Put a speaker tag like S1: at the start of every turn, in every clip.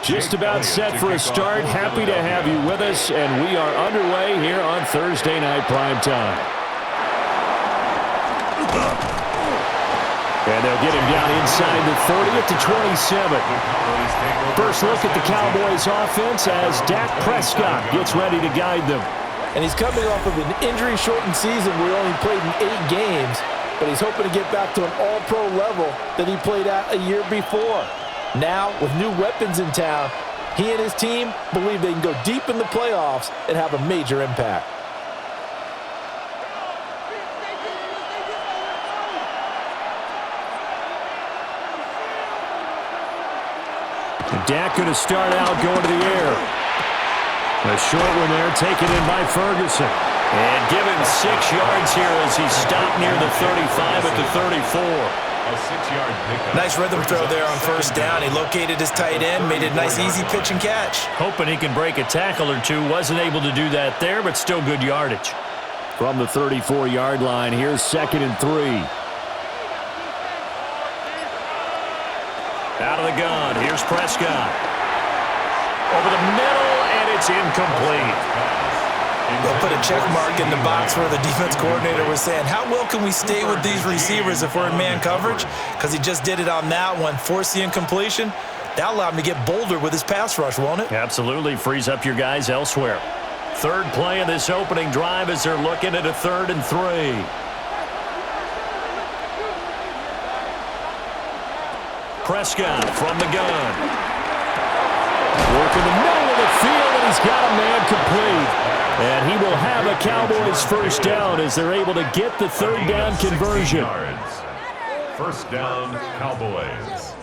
S1: Just about set for a start. Happy to have you with us, and we are underway here on Thursday Night Primetime. And they'll get him down inside the 30 at the 27. First look at the Cowboys offense as Dak Prescott gets ready to guide them.
S2: And he's coming off of an injury-shortened season where he only played in 8 games, but he's hoping to get back to an all-pro level that he played at a year before. Now, with new weapons in town, he and his team believe they can go deep in the playoffs and have a major impact.
S1: Dak going to start out going to the air. A short one there, taken in by Ferguson. And given 6 yards here as he stopped near the 35 at the 34.
S3: A 6-yard pickup.
S2: Nice rhythm throw there on first down. He located his tight end, made it a nice easy pitch and catch.
S1: Hoping he can break a tackle or two. Wasn't able to do that there, but still good yardage. From the 34-yard line, here's 2nd and 3. Out of the gun, here's Prescott. Over the middle, and it's incomplete.
S2: They'll put a check mark in the box where the defense coordinator was saying, how well can we stay with these receivers if we're in man coverage? Because he just did it on that one, forced the incompletion. That allowed him to get bolder with his pass rush, won't it?
S1: Absolutely, frees up your guys elsewhere. Third play of this opening drive as they're looking at a 3rd and 3. Prescott from the gun. Work in the middle of the field, and he's got a man complete. And he will have a Cowboys first down as they're able to get the 3rd down conversion.
S3: First down, Cowboys.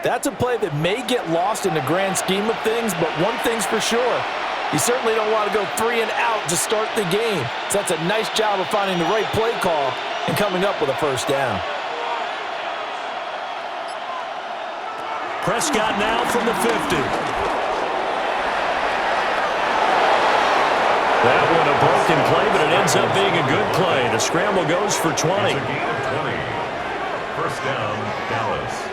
S2: That's a play that may get lost in the grand scheme of things, but one thing's for sure. You certainly don't want to go 3 and out to start the game. So that's a nice job of finding the right play call and coming up with a first down.
S1: Prescott now from the 50. That one a broken play, but it ends up being a good play. The scramble goes for 20.
S3: It's a gain of 20. First down, Dallas.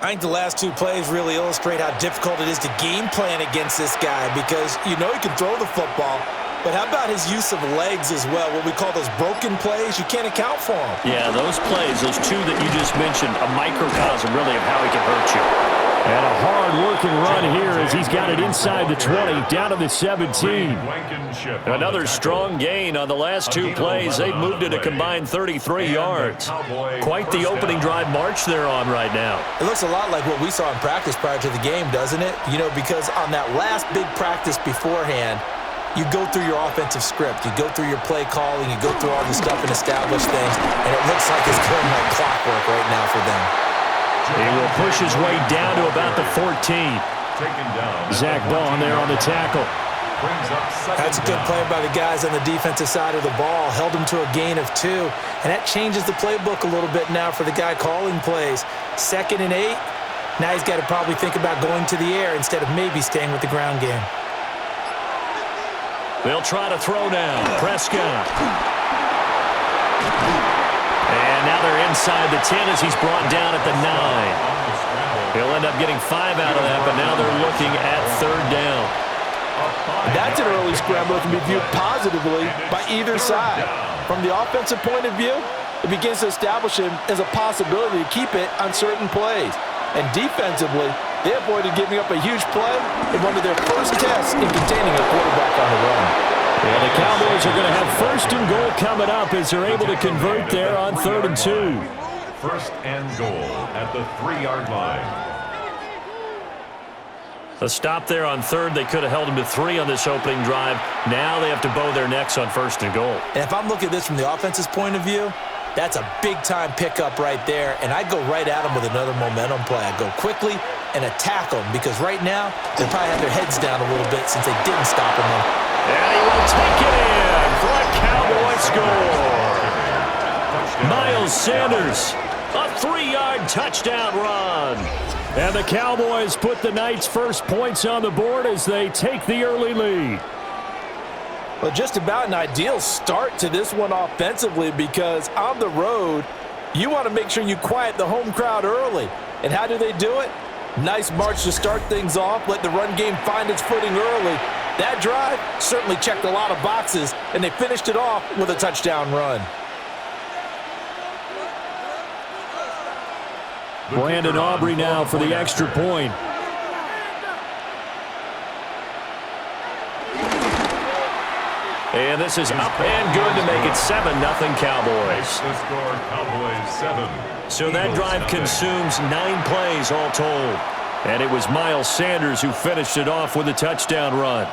S2: I think the last 2 plays really illustrate how difficult it is to game plan against this guy because you know he can throw the football, but how about his use of legs as well? What we call those broken plays, you can't account for them.
S1: Yeah, those plays, those 2 that you just mentioned, a microcosm really of how he can hurt you. And a hard-working run here as he's got it inside the 20, down to the 17. Another strong gain on the last 2 plays. They've moved it a combined 33 yards. Quite the opening drive march they're on right now.
S2: It looks a lot like what we saw in practice prior to the game, doesn't it? You know, because on that last big practice beforehand, you go through your offensive script. You go through your play calling. You go through all the stuff and establish things. And it looks like it's going like clockwork right now for them.
S1: He will push his way down to about the 14. Zach Bond there on the tackle.
S2: That's a good play by the guys on the defensive side of the ball. Held him to a gain of 2. And that changes the playbook a little bit now for the guy calling plays. 2nd and 8. Now he's got to probably think about going to the air instead of maybe staying with the ground game.
S1: They'll try to throw now. Prescott. And now they're inside the 10 as he's brought down at the 9. He'll end up getting 5 out of that, but now they're looking at 3rd down.
S2: That's an early scramble that can be viewed positively by either side. From the offensive point of view, it begins to establish him as a possibility to keep it on certain plays. And defensively, they avoided giving up a huge play in one of their first tests in containing a quarterback on the run.
S1: Yeah, the Cowboys are going to have 1st and goal coming up as they're able to convert there on 3rd and 2.
S3: 1st and goal at the 3-yard line.
S1: A stop there on 3rd. They could have held him to 3 on this opening drive. Now they have to bow their necks on 1st and goal.
S2: And if I'm looking at this from the offense's point of view, that's a big-time pickup right there, and I'd go right at him with another momentum play. I'd go quickly and attack them because right now they probably have their heads down a little bit since they didn't stop him.
S1: And he will take it in for a Cowboy score. Miles Sanders, a 3-yard touchdown run. And the Cowboys put the Knights' first points on the board as they take the early lead.
S2: Well, just about an ideal start to this one offensively, because on the road, you want to make sure you quiet the home crowd early. And how do they do it? Nice march to start things off, let the run game find its footing early. That drive certainly checked a lot of boxes, and they finished it off with a touchdown run.
S1: Brandon Aubrey now for the extra point. And this is up and good to make it 7-0 Cowboys.
S3: The score, Cowboys 7.
S1: So that drive consumes 9 plays all told. And it was Miles Sanders who finished it off with a touchdown run.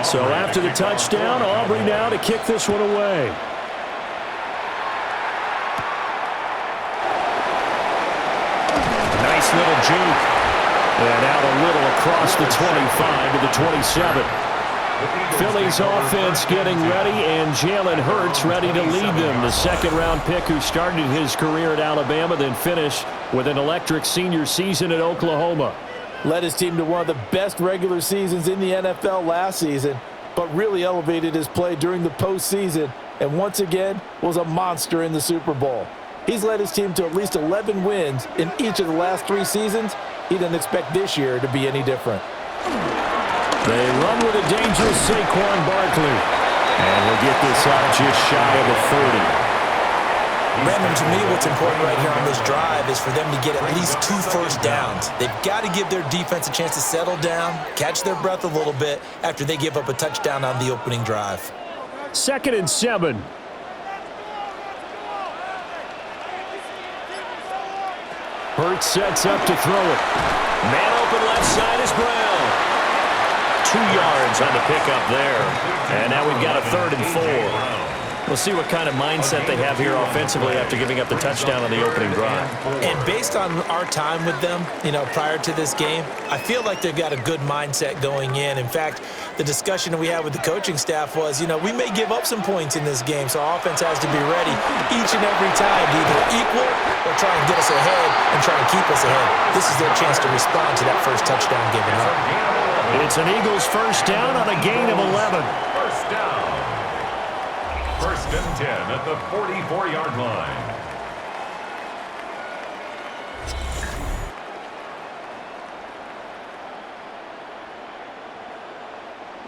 S1: So after the touchdown, Aubrey now to kick this one away. Nice little juke. And out a little across the 25 to the 27. Philly's offense getting ready, and Jalen Hurts ready to lead them. The second-round pick who started his career at Alabama, then finished with an electric senior season at Oklahoma.
S2: Led his team to one of the best regular seasons in the NFL last season, but really elevated his play during the postseason, and once again was a monster in the Super Bowl. He's led his team to at least 11 wins in each of the last 3 seasons. He didn't expect this year to be any different.
S1: They run with a dangerous Saquon Barkley, and we'll get this out just shy of the 30.
S4: Brandon, to me, what's important right here on this drive is for them to get at least 2 first downs. They've got to give their defense a chance to settle down, catch their breath a little bit after they give up a touchdown on the opening drive.
S1: 2nd and 7. Hurts sets up to throw it. Man open left side is Brown. 2 yards on the pickup there. And now we've got a 3rd and 4. We'll see what kind of mindset they have here offensively after giving up the touchdown on the opening drive.
S4: And based on our time with them, prior to this game, I feel like they've got a good mindset going in. In fact, the discussion that we had with the coaching staff was, we may give up some points in this game, so our offense has to be ready each and every time to either equal or try and get us ahead and try and keep us ahead. This is their chance to respond to that first touchdown given up.
S1: It's an Eagles first down on a gain of 11.
S3: First down. 1st and 10 at the 44-yard line.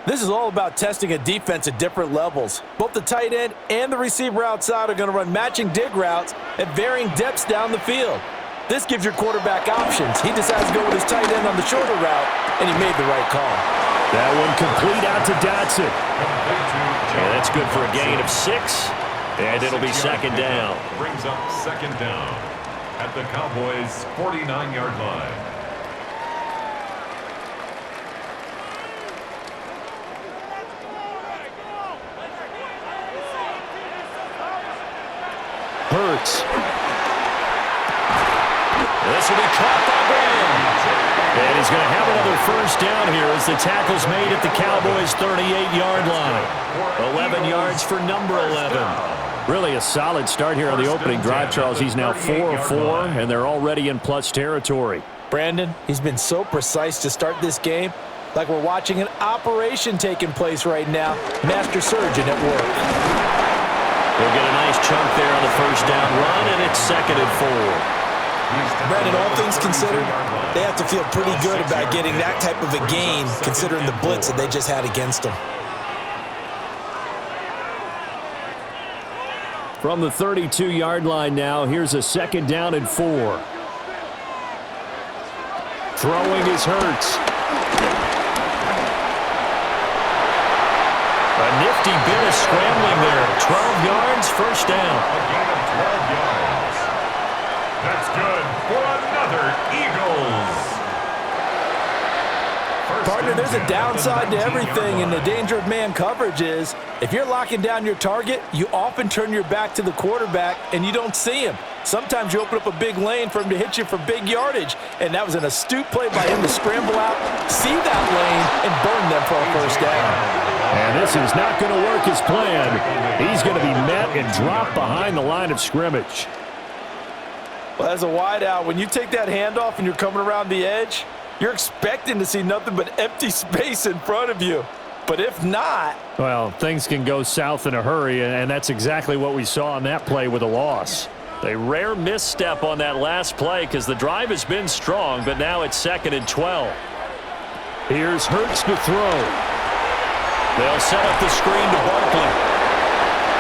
S2: This is all about testing a defense at different levels. Both the tight end and the receiver outside are going to run matching dig routes at varying depths down the field. This gives your quarterback options. He decides to go with his tight end on the shorter route, and he made the right call.
S1: That one complete out to Dotson. And that's good for a gain of 6. And it'll be 2nd down.
S3: Brings up 2nd down at the Cowboys' 49-yard line.
S1: Hurts. This will be caught by Brown. And he's going to have another first down here as the tackle's made at the Cowboys' 38-yard line. 11 yards for number 11. Really a solid start here on the opening drive, Charles. He's now 4 of 4, and they're already in plus territory.
S2: Brandon, he's been so precise to start this game, like we're watching an operation taking place right now. Master surgeon at work.
S1: They'll get a nice chunk there on the first down run, and it's 2nd and 4.
S4: Brandon, all things considered, they have to feel pretty good about getting that type of a gain considering the blitz that they just had against them.
S1: From the 32-yard line now, here's a 2nd down and 4. Throwing is Hurts. A nifty bit of scrambling there. 12 yards, first down.
S3: A gain of 12 yards. That's good for another Eagles.
S2: Partner, there's a downside to everything, and the danger of man coverage is if you're locking down your target, you often turn your back to the quarterback and you don't see him. Sometimes you open up a big lane for him to hit you for big yardage, and that was an astute play by him to scramble out, see that lane, and burn them for a first down.
S1: And this is not going to work as planned. He's going to be met and dropped behind the line of scrimmage.
S2: Well, as a wideout, when you take that handoff and you're coming around the edge, you're expecting to see nothing but empty space in front of you. But if not...
S1: Well, things can go south in a hurry, and that's exactly what we saw on that play with a loss. A rare misstep on that last play because the drive has been strong, but now it's 2nd and 12. Here's Hurts to throw. They'll set up the screen to Barkley.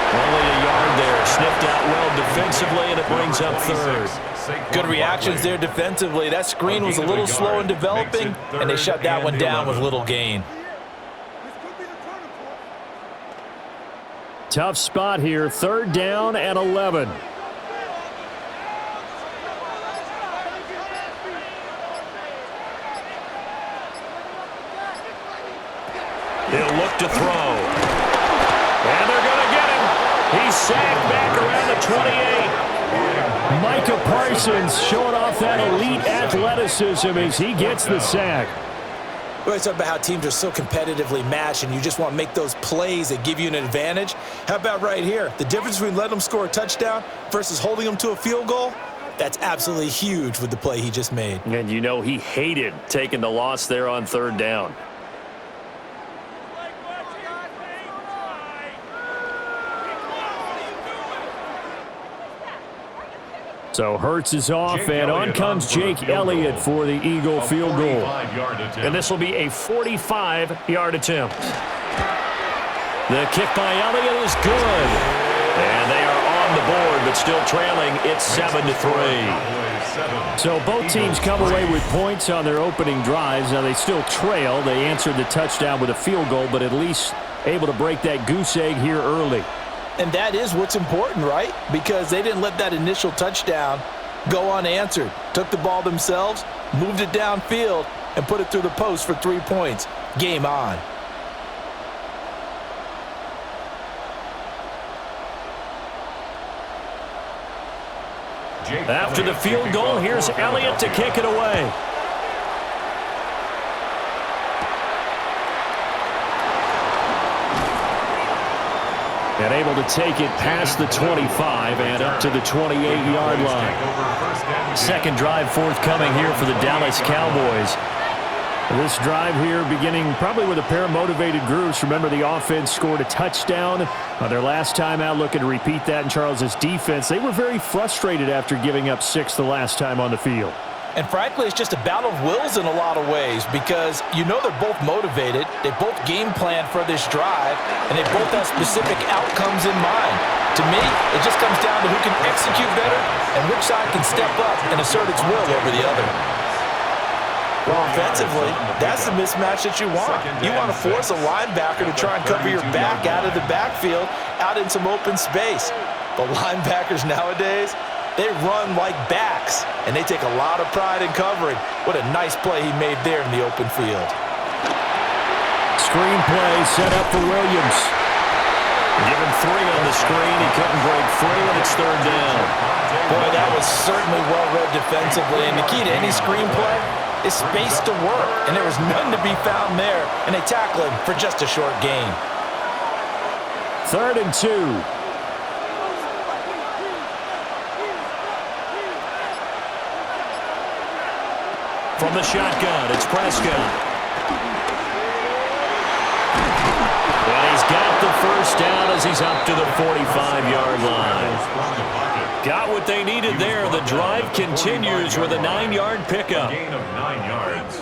S1: Only a yard there, sniffed out well defensively, and it brings up 3rd.
S2: Good reactions there defensively. That screen was a little slow in developing, and they shut that one down with little gain.
S1: Tough spot here, 3rd down and 11. He'll look to throw. And they're going to get him. He's sacked back around the 28. Micah Parsons showing off that elite athleticism as he gets the sack.
S4: We always talk about how teams are so competitively matched and you just want to make those plays that give you an advantage. How about right here? The difference between letting them score a touchdown versus holding them to a field goal, that's absolutely huge with the play he just made.
S1: And you know he hated taking the loss there on 3rd down. So Hurts is off, and on comes Jake Elliott for the Eagle field goal. And this will be a 45-yard attempt. The kick by Elliott is good. And they are on the board, but still trailing. It's 7-3. So both teams come away with points on their opening drives. Now they still trail. They answered the touchdown with a field goal, but at least able to break that goose egg here early.
S2: And that is what's important, right? Because they didn't let that initial touchdown go unanswered. Took the ball themselves, moved it downfield, and put it through the post for 3 points. Game on.
S1: After the field goal, here's Elliott to kick it away. And able to take it past the 25 and up to the 28-yard line. Second drive forthcoming here for the Dallas Cowboys. This drive here beginning probably with a pair of motivated groups. Remember, the offense scored a touchdown their last time out, looking to repeat that in Charles's defense. They were very frustrated after giving up 6 the last time on the field.
S2: And frankly, it's just a battle of wills in a lot of ways because you know they're both motivated, they both game plan for this drive, and they both have specific outcomes in mind. To me, it just comes down to who can execute better and which side can step up and assert its will over the other. Well, offensively, that's the mismatch that you want. You want to force a linebacker to try and cover your back out of the backfield, out in some open space. But linebackers nowadays, they run like backs, and they take a lot of pride in covering. What a nice play he made there in the open field.
S1: Screen play set up for Williams. Given 3 on the screen, he couldn't break free, and it's 3rd down.
S2: Boy, that was certainly well read defensively, and the key to any screen play is space to work, and there was none to be found there, and they tackle him for just a short gain.
S1: 3rd and 2. From the shotgun, it's Prescott. And he's got the first down as he's up to the 45-yard line. Got what they needed there. The drive continues with a 9-yard pickup.
S3: Gain of 9 yards.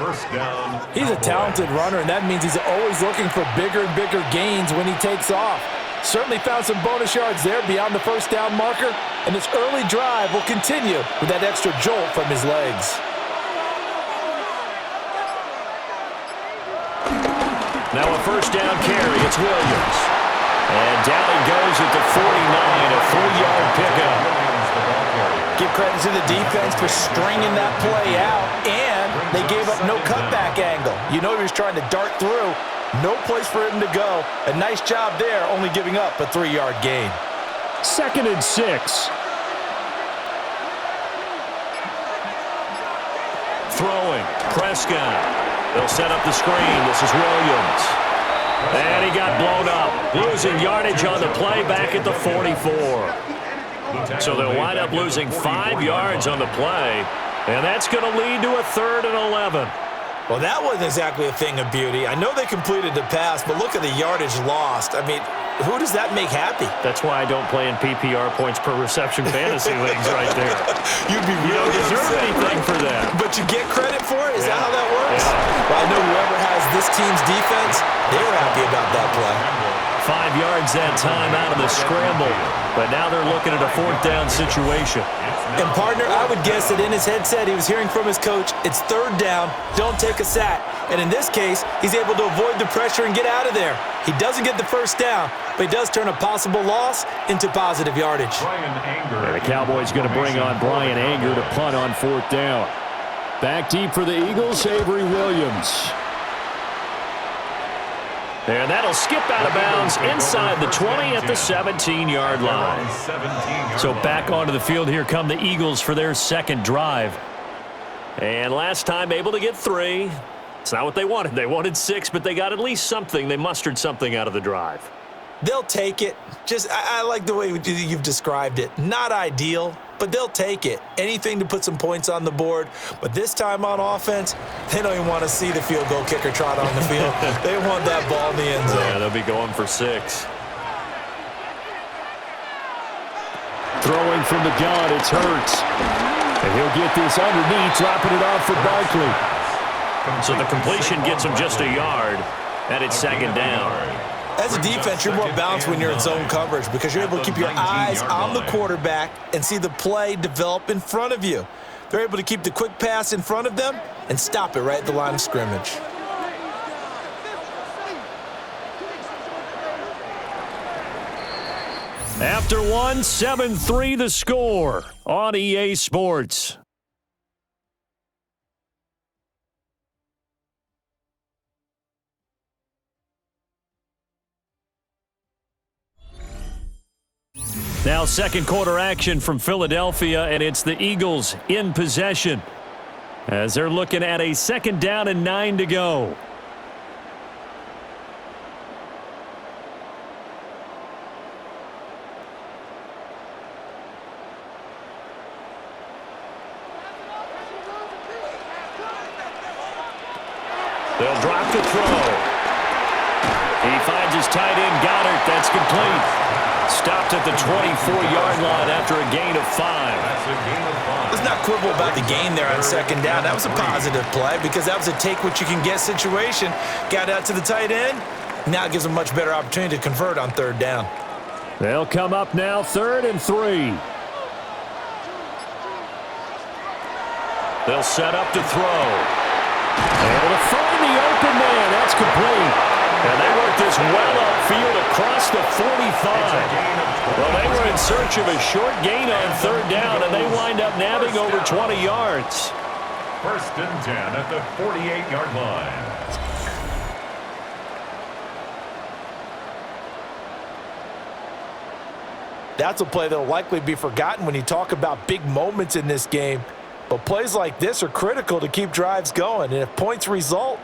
S3: First down.
S2: He's a talented runner, and that means he's always looking for bigger and bigger gains when he takes off. Certainly found some bonus yards there beyond the first down marker, and this early drive will continue with that extra jolt from his legs.
S1: Now a first down carry, it's Williams. And down he goes at the 49, a 3-yard pickup.
S2: Give credit to the defense for stringing that play out and They gave up no cutback angle. You know he was trying to dart through. No place for him to go. A nice job there, only giving up a 3-yard gain.
S1: 2nd and 6. Throwing. Prescott. They'll set up the screen. This is Williams. And he got blown up. Losing yardage on the play back at the 44. So they'll wind up losing 5 yards on the play. And that's going to lead to a 3rd and 11.
S4: Well, that wasn't exactly a thing of beauty. I know they completed the pass, but look at the yardage lost. I mean, who does that make happy?
S1: That's why I don't play in PPR points per reception fantasy leagues right there.
S4: You'd be
S1: You don't deserve
S4: upset,
S1: anything for that.
S4: But you get credit for it? Is that how that works?
S1: Yeah.
S4: Well, I know whoever has this team's defense, they were happy about that play.
S1: 5 yards that time out of the scramble. But now they're looking at a 4th down situation.
S4: And, partner, I would guess that in his headset he was hearing from his coach, it's 3rd down, don't take a sack. And in this case, he's able to avoid the pressure and get out of there. He doesn't get the 1st down, but he does turn a possible loss into positive yardage.
S1: And the Cowboys going to bring on Brian Anger to punt on 4th down. Back deep for the Eagles, Avery Williams. And that'll skip out of bounds inside the 20 at the 17-yard line. So back onto the field here come the Eagles for their 2nd drive. And last time able to get 3. It's not what they wanted. They wanted 6, but they got at least something. They mustered something out of the drive.
S4: They'll take it. I like the way you've described it. Not ideal, but they'll take it. Anything to put some points on the board. But this time on offense, they don't even want to see the field goal kicker trot on the field. They want that ball in the end zone.
S1: Yeah, they'll be going for 6. Throwing from the gun, it's Hurts. And he'll get this underneath, dropping it off for Barkley. So the completion gets him just a yard, and it's 2nd down.
S4: As a defense, you're more balanced when you're in zone coverage because you're able to keep your eyes on the quarterback and see the play develop in front of you. They're able to keep the quick pass in front of them and stop it right at the line of scrimmage.
S1: After 1, 7-3 the score on EA Sports. Now 2nd quarter action from Philadelphia, and it's the Eagles in possession as they're looking at a 2nd down and 9 to go. They'll drop the throw. He finds his tight end, Goddard. That's complete. Stopped at the 24-yard line after a gain of 5.
S4: Let's not quibble about the gain there on 2nd down. That was a positive play because that was a take-what-you-can-get situation. Got out to the tight end. Now it gives them a much better opportunity to convert on 3rd down.
S1: They'll come up now 3rd and 3. They'll set up to throw. Able to find the open man. That's complete. And they work this well upfield across the 45. Well, they were in search of a short gain on 3rd down, and they wind up nabbing over 20 yards.
S3: 1st and 10 at the 48-yard line.
S2: That's a play that will likely be forgotten when you talk about big moments in this game. But plays like this are critical to keep drives going. And if points result,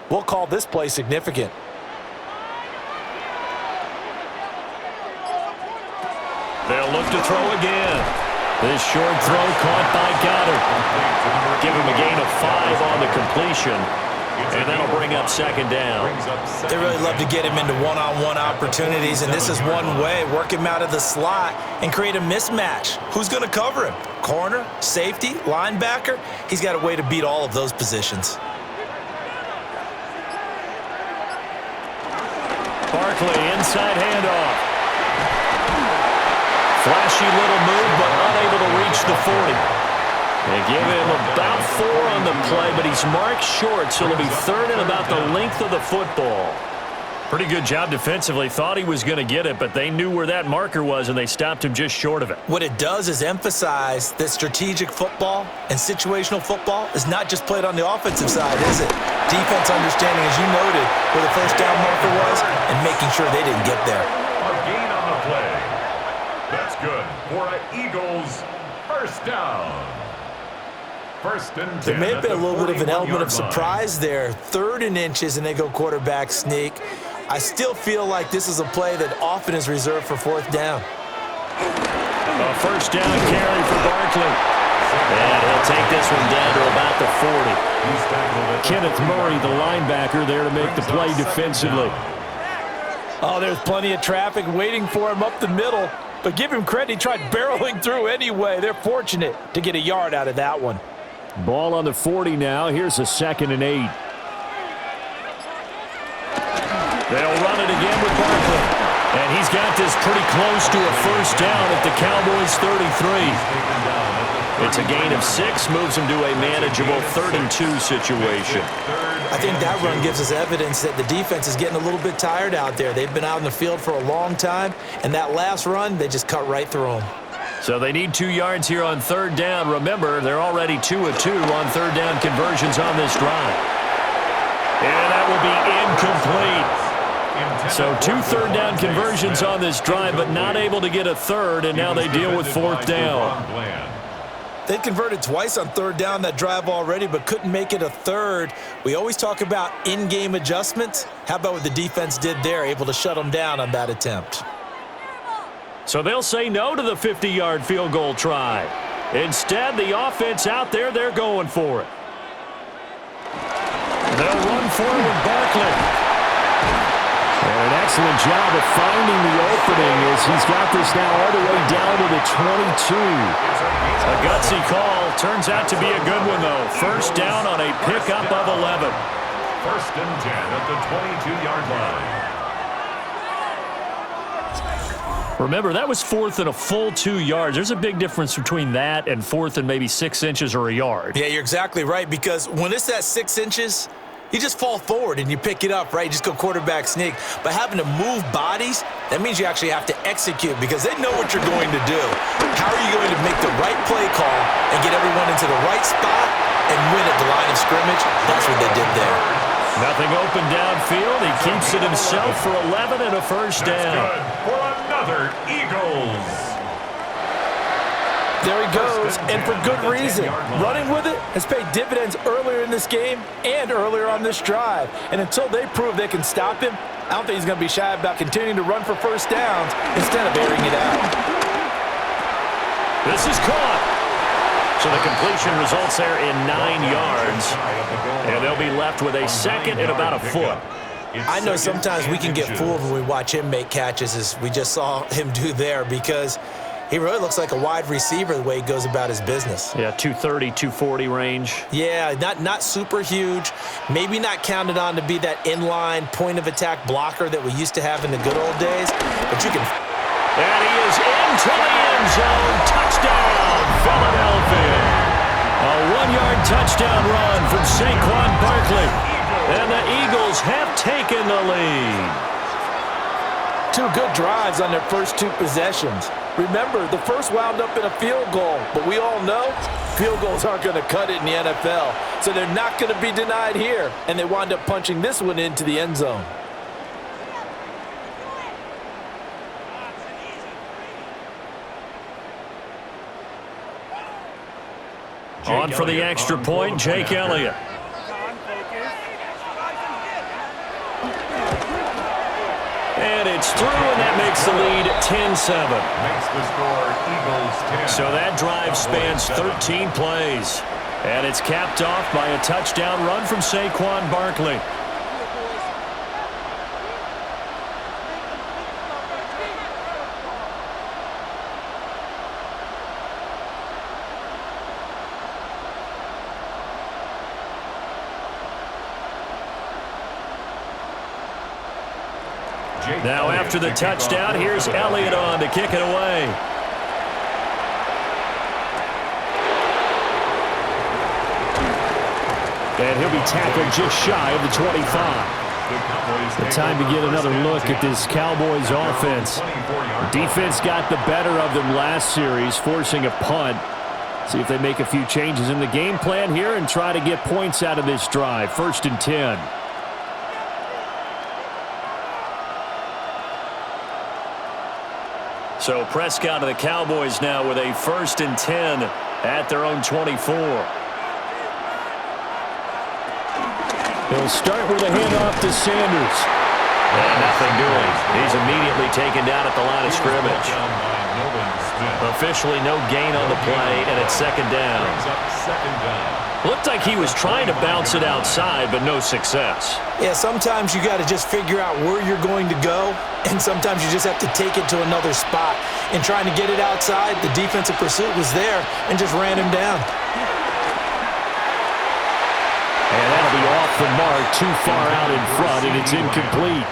S2: we'll call this play significant.
S1: They'll look to throw again. This short throw caught by Goddard. Give him a gain of 5 on the completion. And that'll bring up 2nd down.
S4: They really love to get him into one-on-one opportunities, and this is one way. Work him out of the slot and create a mismatch. Who's going to cover him? Corner, safety, linebacker? He's got a way to beat all of those positions.
S1: Barkley, inside handoff. Flashy little move, but unable to reach the 40. They give him about 4 on the play, but he's marked short, so it'll be 3rd and about the length of the football. Pretty good job defensively. Thought he was going to get it, but they knew where that marker was, and they stopped him just short of it.
S4: What it does is emphasize that strategic football and situational football is not just played on the offensive side, is it? Defense understanding, as you noted, where the first down marker was and making sure they didn't get there.
S3: A gain on the play. That's good for an Eagles first down. First and 10.
S4: There may have been a little bit of an element of
S3: 41-yard
S4: surprise there. 3rd and inches, and they go quarterback sneak. I still feel like this is a play that often is reserved for 4th down.
S1: A first down carry for Barkley. And he'll take this one down to about the 40. Kenneth Murray, the linebacker, there to make the play defensively.
S2: Oh, there's plenty of traffic waiting for him up the middle. But give him credit, he tried barreling through anyway. They're fortunate to get a yard out of that one.
S1: Ball on the 40 now. Here's a 2nd and 8. They'll run it again with Barkley. And he's got this pretty close to a first down at the Cowboys 33. It's a gain of 6, moves him to a manageable 3rd and 2 situation.
S4: I think that run gives us evidence that the defense is getting a little bit tired out there. They've been out in the field for a long time, and that last run, they just cut right through them.
S1: So they need 2 yards here on 3rd down. Remember, they're already 2 of 2 on 3rd down conversions on this drive. And that will be incomplete. So 2 3rd down conversions on this drive, but not able to get a 3rd, and now they deal with 4th down.
S4: They converted twice on 3rd down that drive already, but couldn't make it a 3rd. We always talk about in-game adjustments. How about what the defense did there, able to shut them down on that attempt?
S1: So they'll say no to the 50-yard field goal try. Instead, the offense out there, they're going for it. They'll run forward with Barkley. And an excellent job of finding the opening as he's got this now all the way down to the 22. A gutsy call. Turns out to be a good one, though. First down on a pickup of 11.
S3: First and 10 at the 22-yard line.
S1: Remember, that was 4th and a full 2 yards. There's a big difference between that and 4th and maybe 6 inches or a yard.
S4: Yeah, you're exactly right, because when it's that 6 inches, you just fall forward and you pick it up, right? You just go quarterback sneak. But having to move bodies, that means you actually have to execute because they know what you're going to do. How are you going to make the right play call and get everyone into the right spot and win at the line of scrimmage? That's what they did there.
S1: Nothing open downfield. He keeps it himself for 11 and a first down.
S3: That's good for another Eagles.
S2: There he goes, and for good reason. Running with it has paid dividends earlier in this game and earlier on this drive. And until they prove they can stop him, I don't think he's going to be shy about continuing to run for first downs instead of airing it out.
S1: This is caught. So the completion results there in 9 yards. And they'll be left with a 2nd and about a foot.
S4: I know sometimes we can get fooled when we watch him make catches, as we just saw him do there, because he really looks like a wide receiver the way he goes about his business.
S1: Yeah, 230, 240 range.
S4: Yeah, not super huge. Maybe not counted on to be that inline point-of-attack blocker that we used to have in the good old days. But you can...
S1: And he is into the end zone. Touchdown, Philadelphia. A 1-yard touchdown run from Saquon Barkley. And the Eagles have taken the lead.
S2: 2 good drives on their first 2 possessions. Remember, the first wound up in a field goal, but we all know field goals aren't going to cut it in the NFL, so they're not going to be denied here, and they wound up punching this one into the end zone.
S1: On for the extra point, Jake Elliott. And it's through, and that makes the lead 10-7.
S3: Makes the score Eagles 10.
S1: So that drive spans 13 plays. And it's capped off by a touchdown run from Saquon Barkley. Now after the touchdown, here's Elliott on to kick it away. And he'll be tackled just shy of the 25. Time to get another look at this Cowboys offense. Defense got the better of them last series, forcing a punt. See if they make a few changes in the game plan here and try to get points out of this drive. 1st and 10. So Prescott of the Cowboys now with a 1st and 10 at their own 24. He'll start with a handoff to Sanders. And nothing doing. He's immediately taken down at the line of scrimmage. Officially no gain on the play, and it's 2nd down. Looked like he was trying to bounce it outside, but no success.
S4: Yeah, sometimes you got to just figure out where you're going to go, and sometimes you just have to take it to another spot. And trying to get it outside, the defensive pursuit was there and just ran him down.
S1: And that'll be off the mark, too far out in front, and it's incomplete.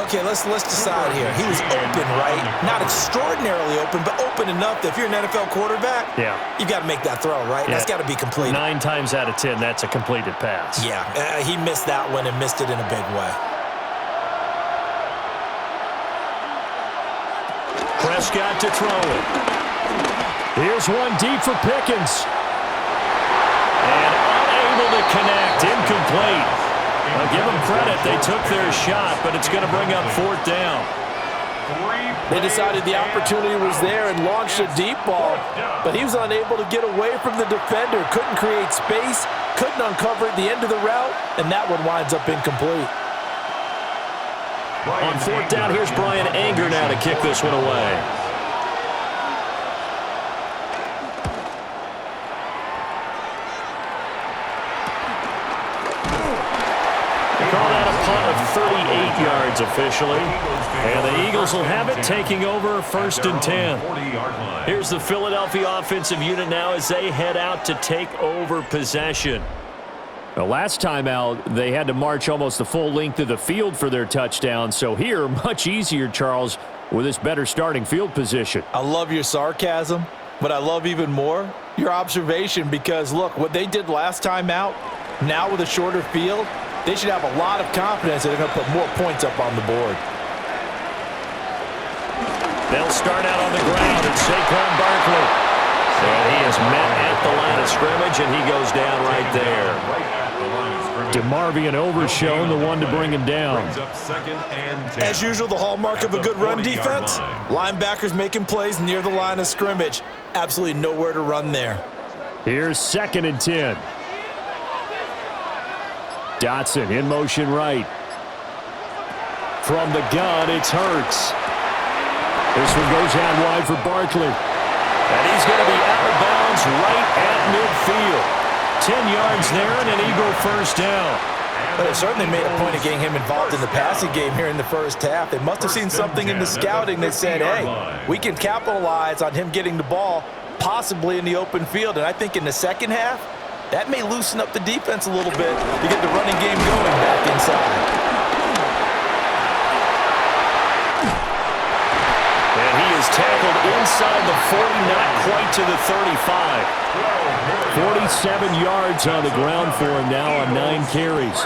S4: Okay, let's decide here. He was open, right? Not extraordinarily open, but open enough that if you're an NFL quarterback, you got to make that throw, right?
S1: Yeah.
S4: That's got to be completed.
S1: 9 times out of 10, that's a completed pass.
S4: Yeah, he missed that one and missed it in a big way.
S1: Prescott to throw it. Here's one deep for Pickens. And unable to connect, incomplete. I'll give them credit. They took their shot, but it's going to bring up 4th down.
S2: They decided the opportunity was there and launched a deep ball, but he was unable to get away from the defender, couldn't create space, couldn't uncover at the end of the route, and that one winds up incomplete.
S1: On 4th down, here's Brian Anger now to kick this one away. Call that a punt of 38 yards officially. And the Eagles will have it, taking over 1st and 10. Here's the Philadelphia offensive unit now as they head out to take over possession. The last time out, they had to march almost the full length of the field for their touchdown. So here, much easier, Charles, with this better starting field position.
S2: I love your sarcasm, but I love even more your observation because, look, what they did last time out, now with a shorter field, they should have a lot of confidence that they're going to put more points up on the board.
S1: They'll start out on the ground at Saquon Barkley. And he is met at the line of scrimmage, and he goes down right there. DeMarvion Overshown, the one to bring him down.
S4: As usual, the hallmark of a good run defense, linebackers making plays near the line of scrimmage. Absolutely nowhere to run there.
S1: Here's 2nd and 10. Dotson in motion right. From the gun, it's Hurts. This one goes out wide for Barkley. And he's going to be out of bounds right at midfield. 10 yards there and an Eagle 1st down.
S4: But it certainly made a point of getting him involved in the passing game here in the first half. They must have seen something in the scouting that said, hey, we can capitalize on him getting the ball, possibly in the open field. And I think in the second half, that may loosen up the defense a little bit to get the running game going back inside.
S1: And he is tackled inside the 40, not quite to the 35. 47 yards on the ground for him now on 9 carries.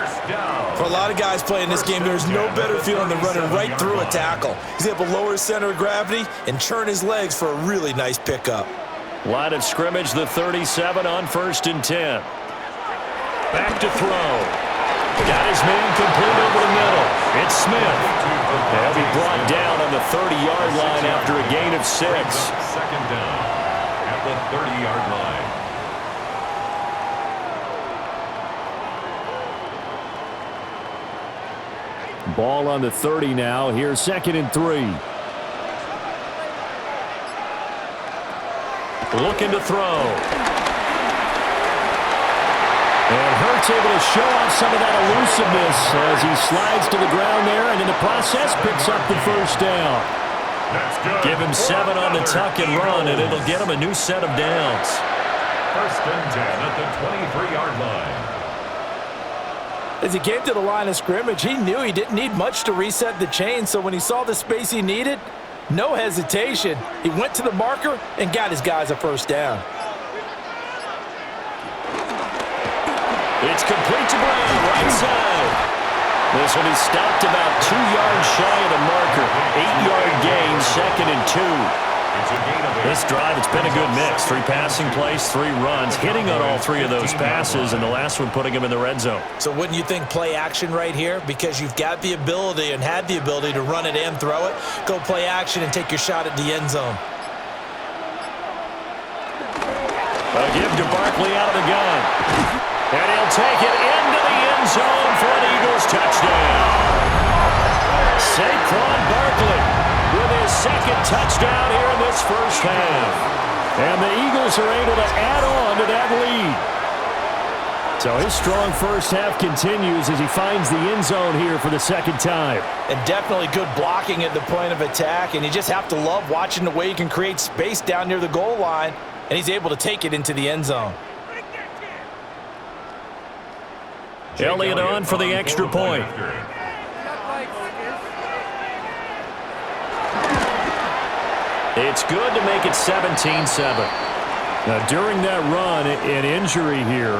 S4: For a lot of guys playing this game, there's no better feeling than running right through a tackle. He's able to lower his center of gravity and churn his legs for a really nice pickup.
S1: Line of scrimmage, the 37 on 1st and 10. Back to throw. Got his man complete over the middle. It's Smith. He'll be brought down on the 30-yard line after a gain of 6.
S3: 2nd down at the 30-yard line.
S1: Ball on the 30 now. Here's 2nd and 3. Looking to throw. And Hurts able to show off some of that elusiveness as he slides to the ground there and in the process picks up the 1st down. Give him 7 on the tuck and run, and it'll get him a new set of downs.
S3: 1st and 10 at the 23-yard line.
S2: As he came to the line of scrimmage, he knew he didn't need much to reset the chain, so when he saw the space he needed, no hesitation. He went to the marker and got his guys a 1st down.
S1: It's complete to Brown, right side. This will be stopped about 2 yards shy of the marker. 8-yard gain, 2nd and 2. This drive, it's been a good mix. 3 passing plays, 3 runs, hitting on all 3 of those passes, and the last one putting him in the red zone.
S4: So wouldn't you think play action right here? Because you've got the ability and had the ability to run it and throw it. Go play action and take your shot at the end zone.
S1: A give to Barkley out of the gun. And he'll take it into the end zone for an Eagles touchdown. Saquon Barkley with his 2nd touchdown here in this first half. And the Eagles are able to add on to that lead. So his strong first half continues as he finds the end zone here for the 2nd time.
S2: And definitely good blocking at the point of attack. And you just have to love watching the way he can create space down near the goal line. And he's able to take it into the end zone.
S1: Elliott on for the extra point. It's good to make it 17-7. Now, during that run, an injury here.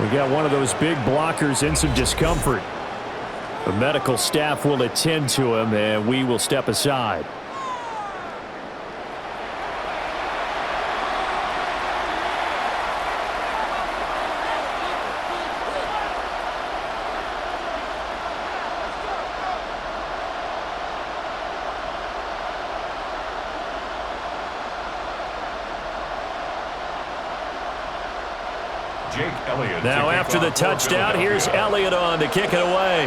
S1: We got one of those big blockers in some discomfort. The medical staff will attend to him, and we will step aside. Now after the touchdown, here's Elliott on to kick it away.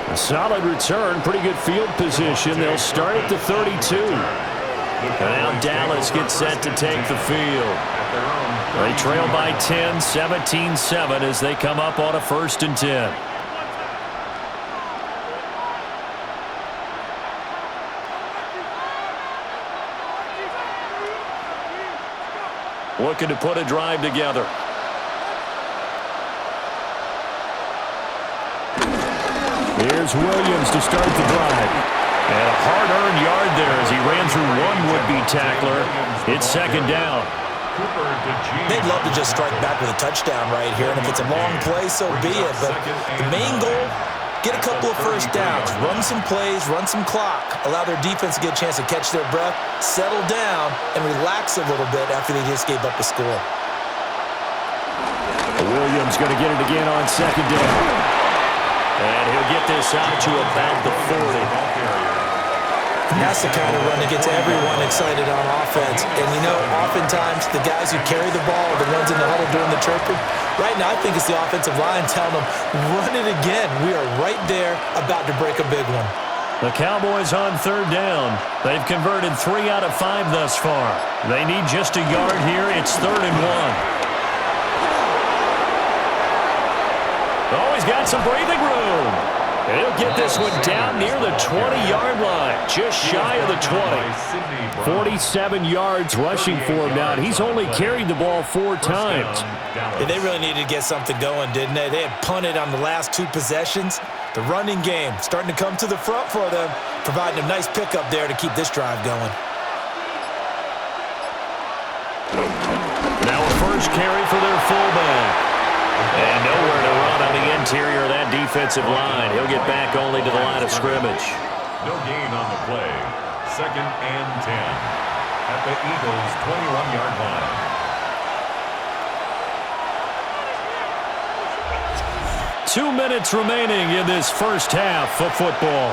S1: A solid return, pretty good field position. They'll start at the 32. And now Dallas gets set to take the field. They trail by 10, 17-7 as they come up on a 1st and 10. Looking to put a drive together. Here's Williams to start the drive. And a hard-earned yard there as he ran through one would-be tackler. It's 2nd down.
S4: They'd love to just strike back with a touchdown right here, and if it's a long play, so be it. But the main goal, get a couple of first downs, run some plays, run some clock, allow their defense to get a chance to catch their breath, settle down, and relax a little bit after they just gave up a score.
S1: Williams going to get it again on 2nd down. And he'll get this out to about the 40.
S4: And that's the kind of run that gets everyone excited on offense. And, you know, oftentimes the guys who carry the ball are the ones in the huddle doing the chirping. Right now, I think it's the offensive line telling them, run it again. We are right there about to break a big one.
S1: The Cowboys on 3rd down. They've converted 3 out of 5 thus far. They need just a yard here. It's 3rd and 1. Oh, he's got some breathing room. He'll get this one down near the 20-yard line, just shy of the 20. 47 yards rushing for him now, and he's only carried the ball 4 times.
S4: Yeah, they really needed to get something going, didn't they? They had punted on the last 2 possessions. The running game starting to come to the front for them, providing a nice pickup there to keep this drive going.
S1: Now a first carry for their fullback. And nowhere to run on the interior of that defensive line. He'll get back only to the line of scrimmage.
S3: No gain on the play. 2nd and 10 at the Eagles' 21-yard line.
S1: Two minutes remaining in this first half of football.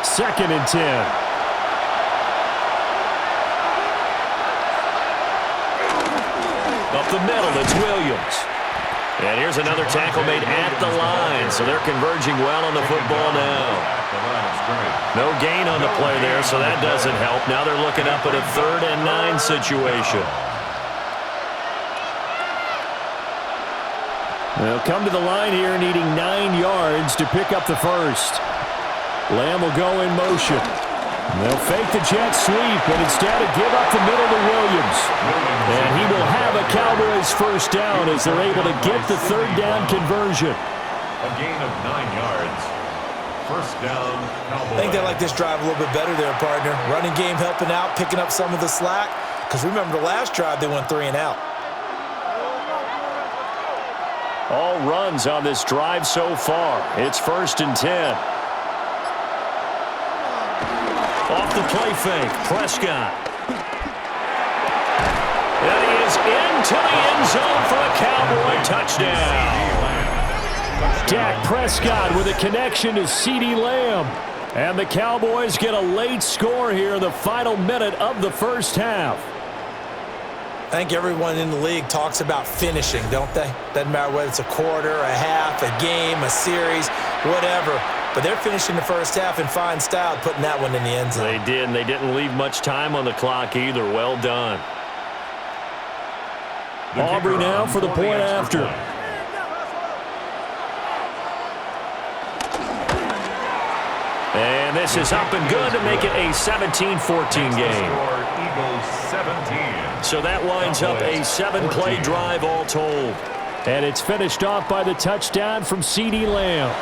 S1: 2nd and 10. Up the middle, it's Williams. And here's another tackle made at the line, so they're converging well on the football now. No gain on the play there, so that doesn't help. Now they're looking up at a 3rd and 9 situation. They'll come to the line here needing 9 yards to pick up the first. Lamb will go in motion. They'll fake the jet sweep and instead give up the middle to Williams. And he will have a Cowboys first down as they're able to get the 3rd down conversion.
S3: A gain of 9 yards. First down, Cowboys.
S4: I think they like this drive a little bit better there, partner. Running game helping out, picking up some of the slack. Because remember, the last drive, they went 3 and out.
S1: All runs on this drive so far. It's 1st and 10. Off the play fake, Prescott. And he is into the end zone for a Cowboy touchdown. Dak Prescott with a connection to CeeDee Lamb. And the Cowboys get a late score here in the final minute of the first half.
S4: I think everyone in the league talks about finishing, don't they? Doesn't matter whether it's a quarter, a half, a game, a series, whatever. But they're finishing the first half in fine style, putting that one in the end zone.
S1: They did, and they didn't leave much time on the clock either. Well done. Aubrey now for the point after. And this is up and good to make it a 17-14 game.
S3: Eagles 17.
S1: So that winds up a 7-play drive all told. And it's finished off by the touchdown from CeeDee Lamb.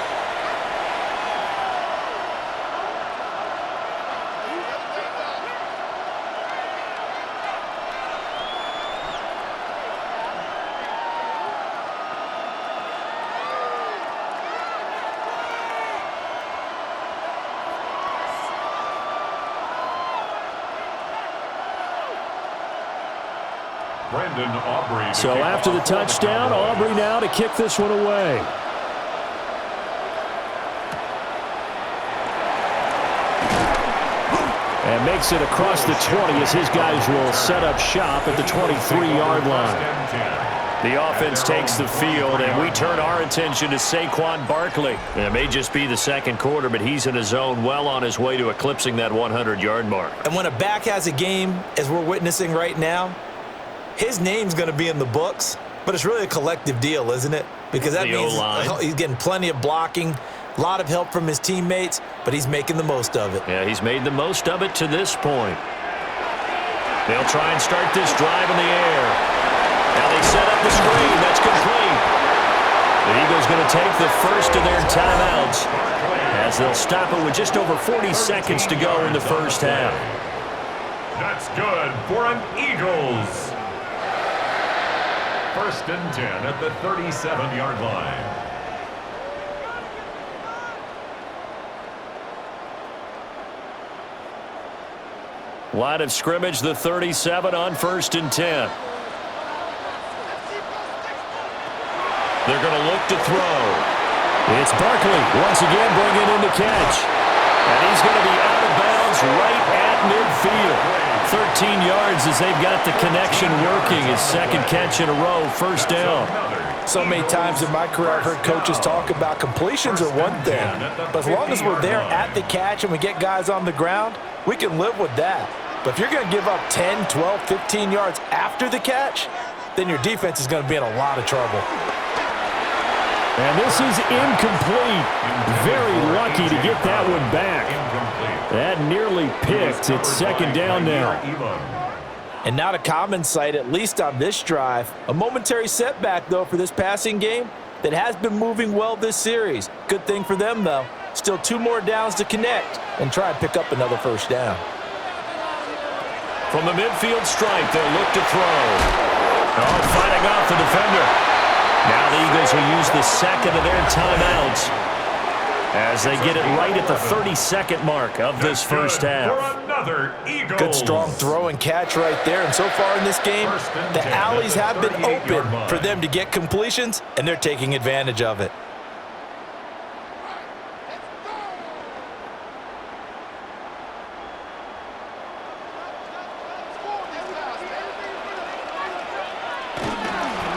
S1: So after the touchdown, Aubrey now to kick this one away. And makes it across the 20 as his guys will set up shop at the 23-yard line. The offense takes the field, and we turn our attention to Saquon Barkley. It may just be the second quarter, but he's in his zone, well on his way to eclipsing that 100-yard mark.
S4: And when a back has a game, as we're witnessing right now, his name's going to be in the books, but it's really a collective deal, isn't it? Because that means he's getting plenty of blocking, a lot of help from his teammates, but he's making the most of it.
S1: Yeah, he's made the most of it to this point. They'll try and start this drive in the air. Now they set up the screen. That's complete. The Eagles going to take the first of their timeouts as they'll stop it with just over 40 seconds to go in the first half.
S3: That's good for an Eagles. 1st and 10 at the 37-yard line.
S1: Line of scrimmage, the 37 on 1st and 10. They're going to look to throw. It's Barkley once again bringing in the catch. And he's going to be out of bounds right at midfield. 13 yards as they've got the connection working. His second catch in a row, 1st down.
S2: So many times in my career I've heard coaches talk about completions are one thing, but as long as we're there at the catch and we get guys on the ground, we can live with that. But if you're going to give up 10, 12, 15 yards after the catch, then your defense is going to be in a lot of trouble.
S1: And this is incomplete. Very lucky to get that one back. That nearly picked. It's 2nd down now.
S2: And not a common sight, at least on this drive. A momentary setback, though, for this passing game that has been moving well this series. Good thing for them, though. Still 2 more downs to connect and try and pick up another 1st down.
S1: From the midfield stripe, they'll look to throw. Oh, fighting off the defender. Now the Eagles will use the second of their timeouts as they get it right at the 32nd mark of this first half.
S2: Good strong throw and catch right there. And so far in this game, the alleys have been open for them to get completions, and they're taking advantage of it.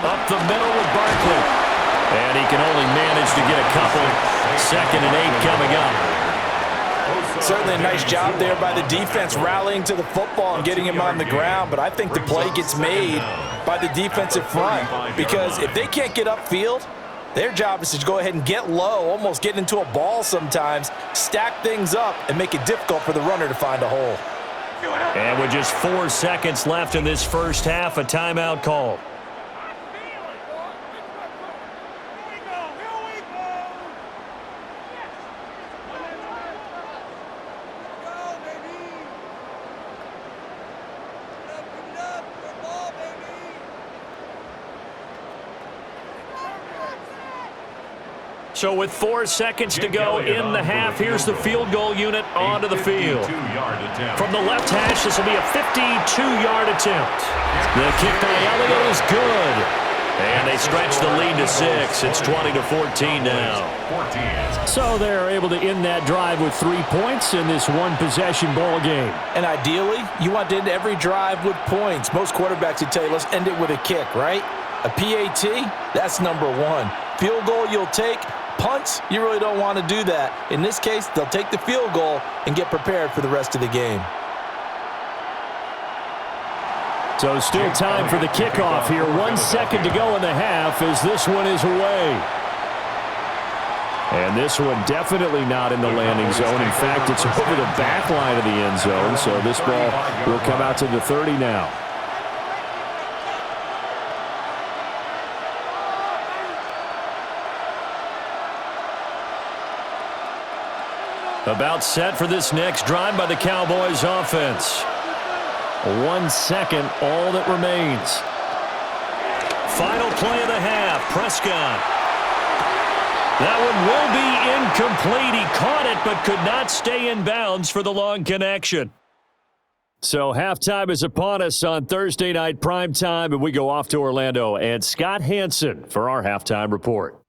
S1: Up the middle with Barkley. And he can only manage to get a couple. 2nd and 8 coming up.
S2: Certainly a nice job there by the defense rallying to the football and getting him on the ground, but I think the play gets made by the defensive front because if they can't get upfield, their job is to go ahead and get low, almost get into a ball sometimes, stack things up, and make it difficult for the runner to find a hole.
S1: And with just 4 seconds left in this first half, a timeout call. So with 4 seconds to go in the half, here's the field goal unit onto the field. From the left hash, this will be a 52-yard attempt. The kick by Elliott is good. And they stretch the lead to 6. It's 20-14 now. So they're able to end that drive with 3 points in this one-possession ball game.
S2: And ideally, you want to end every drive with points. Most quarterbacks would tell you, let's end it with a kick, right? A PAT, that's number 1. Field goal you'll take. Punts, you really don't want to do that. In this case, they'll take the field goal and get prepared for the rest of the game.
S1: So still time for the kickoff here. 1 second to go in the half as this one is away. And this one definitely not in the landing zone. In fact, it's over the back line of the end zone. So this ball will come out to the 30 now. About set for this next drive by the Cowboys offense. 1 second, all that remains. Final play of the half, Prescott. That one will be incomplete. He caught it but could not stay in bounds for the long connection. So halftime is upon us on Thursday night primetime, and we go off to Orlando. And Scott Hansen for our halftime report.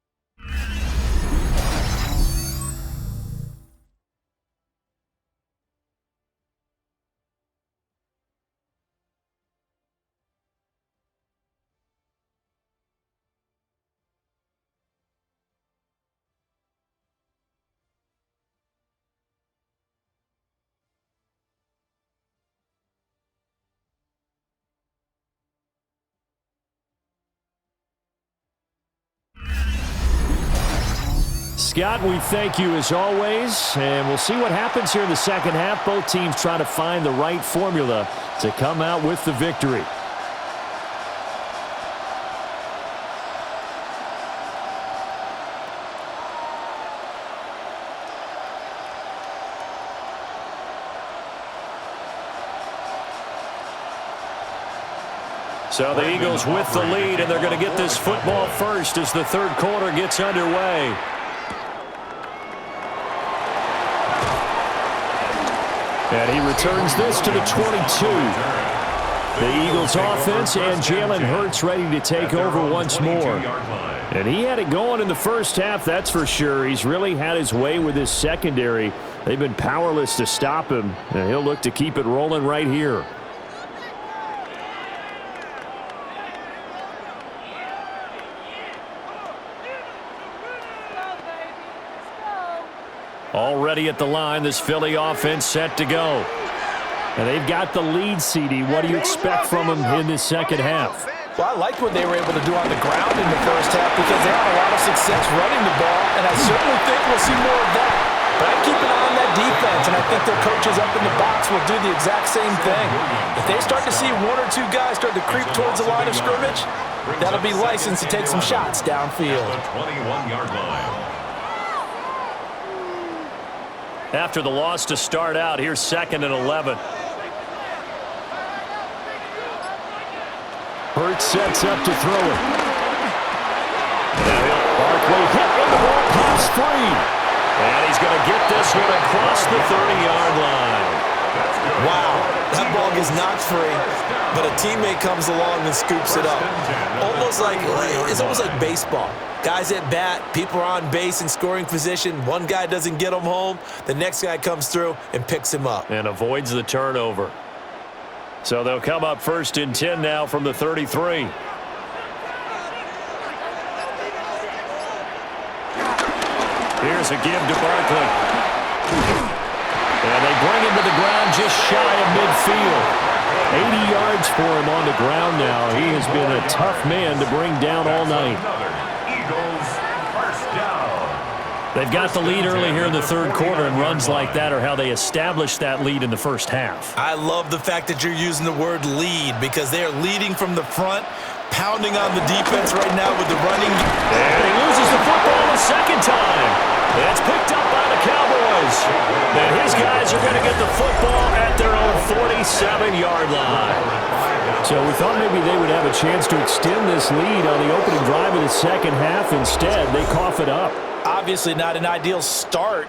S1: Scott, we thank you as always, and we'll see what happens here in the second half. Both teams trying to find the right formula to come out with the victory. So the Eagles with the lead, and they're going to get this football first as the third quarter gets underway. And he returns this to the 22. The Eagles offense and Jalen Hurts ready to take over once more. And he had it going in the first half, that's for sure. He's really had his way with his secondary. They've been powerless to stop him, and he'll look to keep it rolling right here. Already at the line, this Philly offense set to go. And they've got the lead, CD. What do you expect from them in this second half?
S2: Well, I liked what they were able to do on the ground in the first half because they had a lot of success running the ball, and I certainly think we'll see more of that. But I keep an eye on that defense, and I think their coaches up in the box will do the exact same thing. If they start to see 1 or 2 guys start to creep towards the line of scrimmage, that'll be licensed to take some shots downfield.
S3: The 21-yard line.
S1: After the loss to start out, here's 2nd and 11. Hurts sets up to throw it. Barkley hit and the ball pops free. And he's going to get this one across the 30-yard line.
S4: Wow, that ball gets knocked free, but a teammate comes along and scoops it up. It's almost like baseball. Guys at bat, people are on base in scoring position. One guy doesn't get him home. The next guy comes through and picks him up.
S1: And avoids the turnover. So they'll come up 1st and 10 now from the 33. Here's a give to Barkley. And they bring him to the ground just shy of midfield. 80 yards for him on the ground now. He has been a tough man to bring down all night.
S3: Eagles first down.
S1: They've got the lead early here in the third quarter, and runs like that are how they established that lead in the first half.
S4: I love the fact that you're using the word lead because they are leading from the front, pounding on the defense right now with the running.
S1: And he loses the football a second time. It's picked up by the Cowboys. And his guys are going to get the football at their own 47-yard line. So we thought maybe they would have a chance to extend this lead on the opening drive of the second half. Instead, they cough it up.
S2: Obviously not an ideal start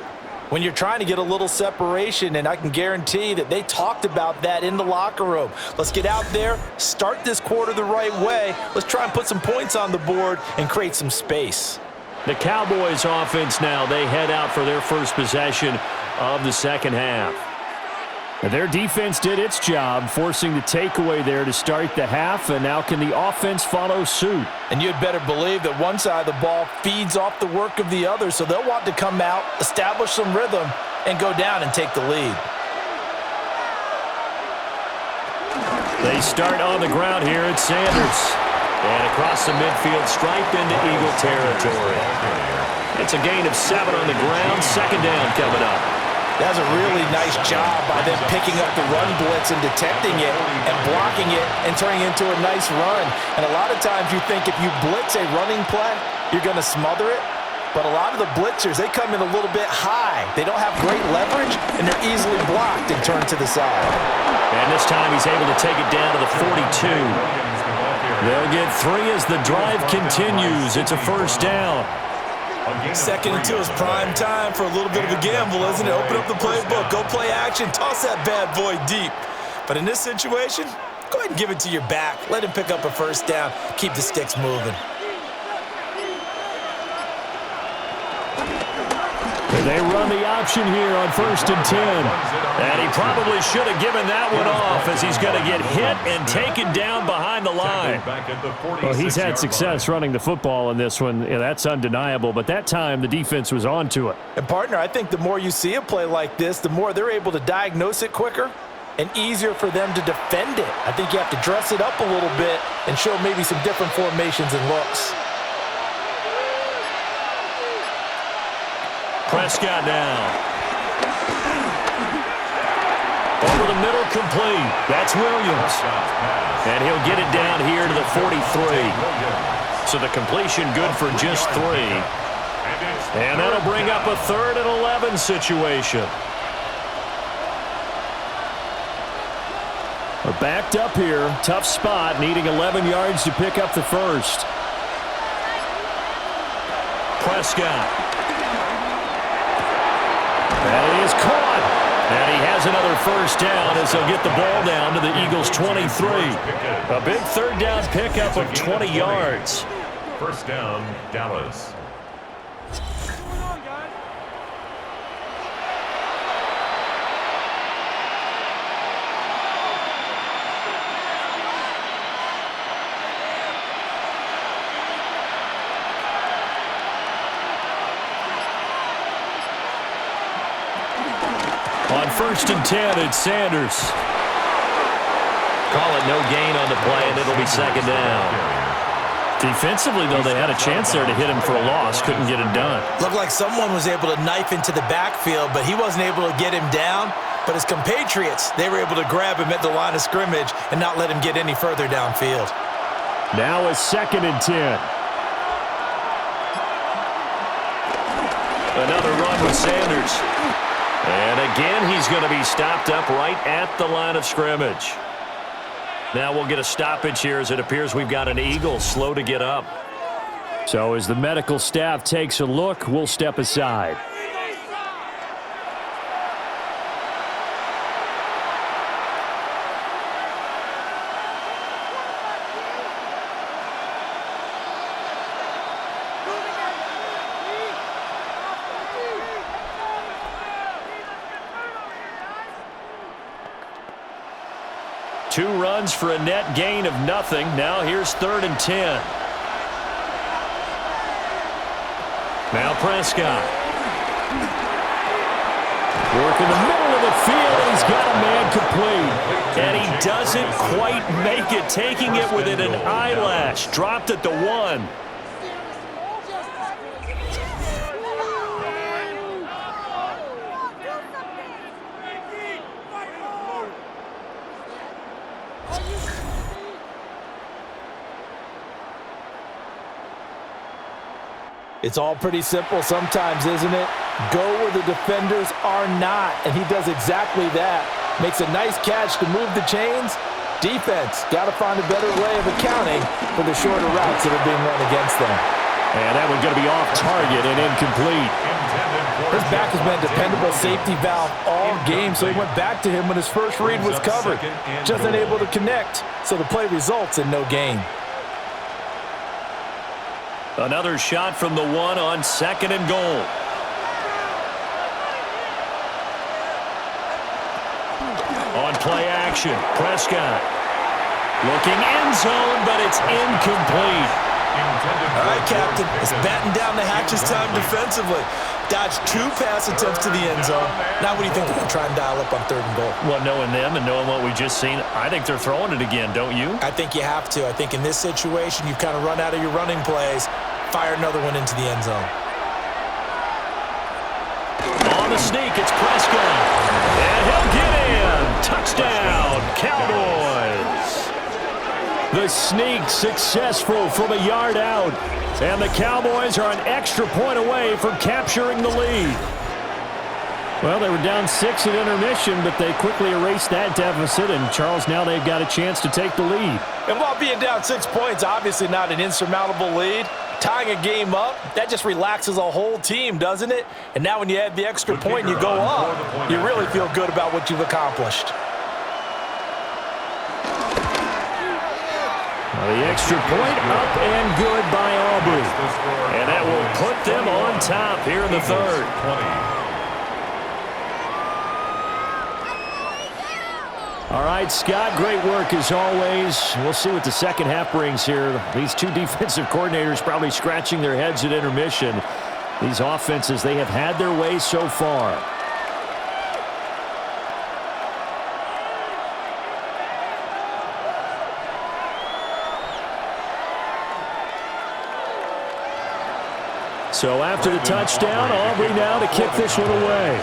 S2: when you're trying to get a little separation, and I can guarantee that they talked about that in the locker room. Let's get out there, start this quarter the right way. Let's try and put some points on the board and create some space.
S1: The Cowboys offense now, they head out for their first possession of the second half. And their defense did its job, forcing the takeaway there to start the half, and now can the offense follow suit?
S2: And you'd better believe that one side of the ball feeds off the work of the other, so they'll want to come out, establish some rhythm, and go down and take the lead.
S1: They start on the ground here at Sanders. And across the midfield stripe into Eagle territory. It's a gain of 7 on the ground. Second down coming up.
S2: That's a really nice job by them picking up the run blitz and detecting it and blocking it and turning it into a nice run. And a lot of times you think if you blitz a running play, you're going to smother it. But a lot of the blitzers, they come in a little bit high. They don't have great leverage, and they're easily blocked and turned to the side.
S1: And this time he's able to take it down to the 42. They'll get 3 as the drive continues. It's a first down.
S4: Second and 2 is prime time for a little bit of a gamble, isn't it? Open up the playbook, go play action, toss that bad boy deep. But in this situation, go ahead and give it to your back. Let him pick up a first down. Keep the sticks moving.
S1: They run the option here on 1st and 10. And he probably should have given that one off as he's going to get hit and taken down behind the line. Well, he's had success running the football in this one. Yeah, that's undeniable. But that time, the defense was on to it.
S2: And, partner, I think the more you see a play like this, the more they're able to diagnose it quicker and easier for them to defend it. I think you have to dress it up a little bit and show maybe some different formations and looks.
S1: Prescott now. Over the middle, complete. That's Williams. And he'll get it down here to the 43. So the completion good for just 3. And that'll bring up a 3rd and 11 situation. We're backed up here. Tough spot, needing 11 yards to pick up the first. Prescott. And he is caught. And he has another first down as he'll get the ball down to the Eagles' 23. A big 3rd down pickup of 20 yards.
S3: First down, Dallas.
S1: On 1st and 10, it's Sanders. Call it no gain on the play, and it'll be second down. Defensively, though, they had a chance there to hit him for a loss. Couldn't get it done.
S4: Looked like someone was able to knife into the backfield, but he wasn't able to get him down. But his compatriots, they were able to grab him at the line of scrimmage and not let him get any further downfield.
S1: Now it's 2nd and 10. Another run with Sanders. And again, he's going to be stopped up right at the line of scrimmage. Now we'll get a stoppage here as it appears we've got an Eagle slow to get up. So as the medical staff takes a look, we'll step aside. Two runs for a net gain of nothing. Now here's 3rd and 10. Now Prescott. Work in the middle of the field, and he's got a man complete. And he doesn't quite make it, taking it within an eyelash. Dropped at the 1.
S2: It's all pretty simple sometimes, isn't it? Go where the defenders are not, and he does exactly that. Makes a nice catch to move the chains. Defense got to find a better way of accounting for the shorter routes that are being run against them.
S1: And that one's going to be off target and incomplete.
S2: His back has been a dependable safety valve all game, so he went back to him when his first read was covered. Just unable to connect, so the play results in no gain.
S1: Another shot from the one on 2nd and goal. On play action, Prescott. Looking end zone, but it's incomplete.
S4: All right, Captain. It's batten down the hatches time defensively. Dodged 2 pass attempts to the end zone. Now what do you think they're going to try and dial up on 3rd and goal?
S1: Well, knowing them and knowing what we just seen, I think they're throwing it again, don't you?
S4: I think you have to. I think in this situation, you've kind of run out of your running plays. Fire another one into the end zone.
S1: On the sneak, it's Prescott. And he'll get in. Touchdown, Cowboys. The sneak successful from a yard out. And the Cowboys are an extra point away from capturing the lead. Well, they were down 6 at intermission, but they quickly erased that deficit. And, Charles, now they've got a chance to take the lead.
S2: And while being down 6 points, obviously not an insurmountable lead, tying a game up, that just relaxes a whole team, doesn't it? And now when you add the extra point and you go up, you really feel good about what you've accomplished.
S1: The extra point up and good by Aubrey. And that will put them on top here in the 3rd. All right, Scott, great work as always. We'll see what the second half brings here. These 2 defensive coordinators probably scratching their heads at intermission. These offenses, they have had their way so far. So after the touchdown, Aubrey now to kick this one away.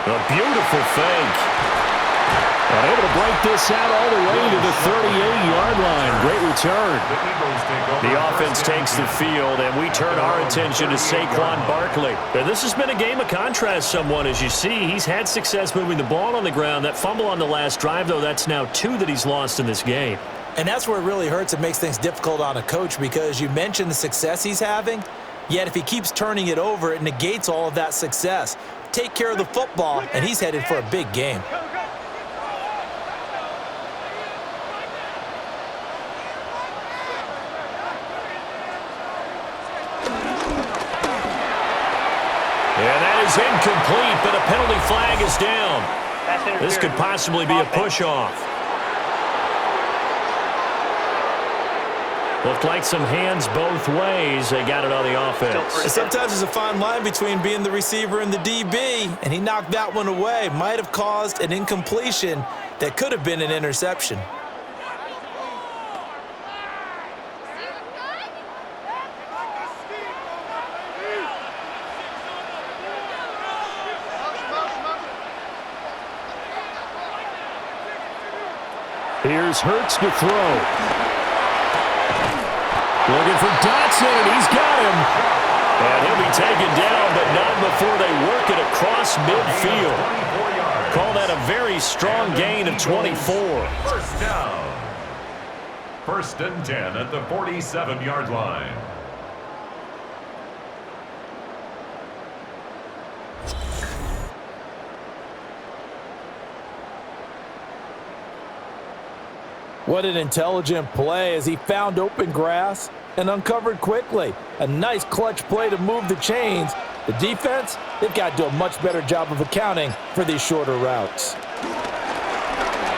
S1: A beautiful fake. And able to break this out all the way to the 38-yard line. Great return. The offense takes the field, and we turn our attention to Saquon Barkley. And this has been a game of contrast somewhat. As you see, he's had success moving the ball on the ground. That fumble on the last drive, though, that's now 2 that he's lost in this game.
S4: And that's where it really hurts. It makes things difficult on a coach because you mentioned the success he's having, yet if he keeps turning it over, it negates all of that success. Take care of the football, and he's headed for a big game.
S1: And that is incomplete, but a penalty flag is down. This could possibly be a push-off. Looked like some hands both ways. They got it on the offense.
S4: Sometimes there's a fine line between being the receiver and the DB, and he knocked that one away. Might have caused an incompletion that could have been an interception.
S1: Here's Hurts to throw. Looking for Dotson, and he's got him. And he'll be taken down, but not before they work it across midfield. Call that a very strong gain of 24.
S3: First down. 1st and 10 at the 47-yard line.
S2: What an intelligent play as he found open grass and uncovered quickly. A nice clutch play to move the chains. The defense, they've got to do a much better job of accounting for these shorter routes.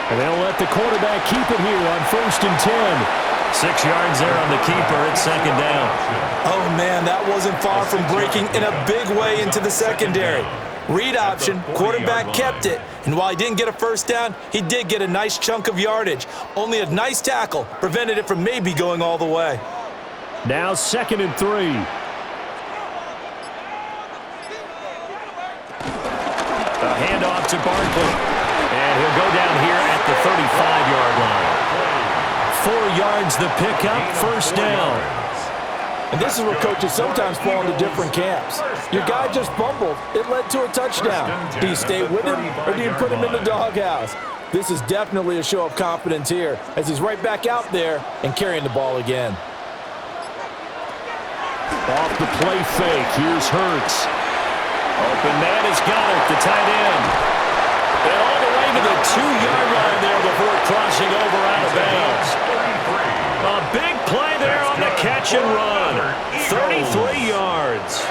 S1: And they'll let the quarterback keep it here on 1st and 10. 6 yards there on the keeper. It's 2nd down.
S4: Oh, man, that wasn't far from breaking in a big way into the secondary. Read option, quarterback kept it, and while he didn't get a first down, he did get a nice chunk of yardage. Only a nice tackle prevented it from maybe going all the way.
S1: Now 2nd and 3. A handoff to Barkley. And he'll go down here at the 35-yard line. 4 yards the pickup, 1st down.
S2: And this is where coaches sometimes fall into different camps. Your guy just fumbled. It led to a touchdown. Do you stay with him or do you put him in the doghouse? This is definitely a show of confidence here as he's right back out there and carrying the ball again.
S1: Off the play fake, here's Hurts. Open man has got it, the tight end. And all the way to the 2-yard line there before crossing over out of bounds. A big play there on the catch and run. 33 yards.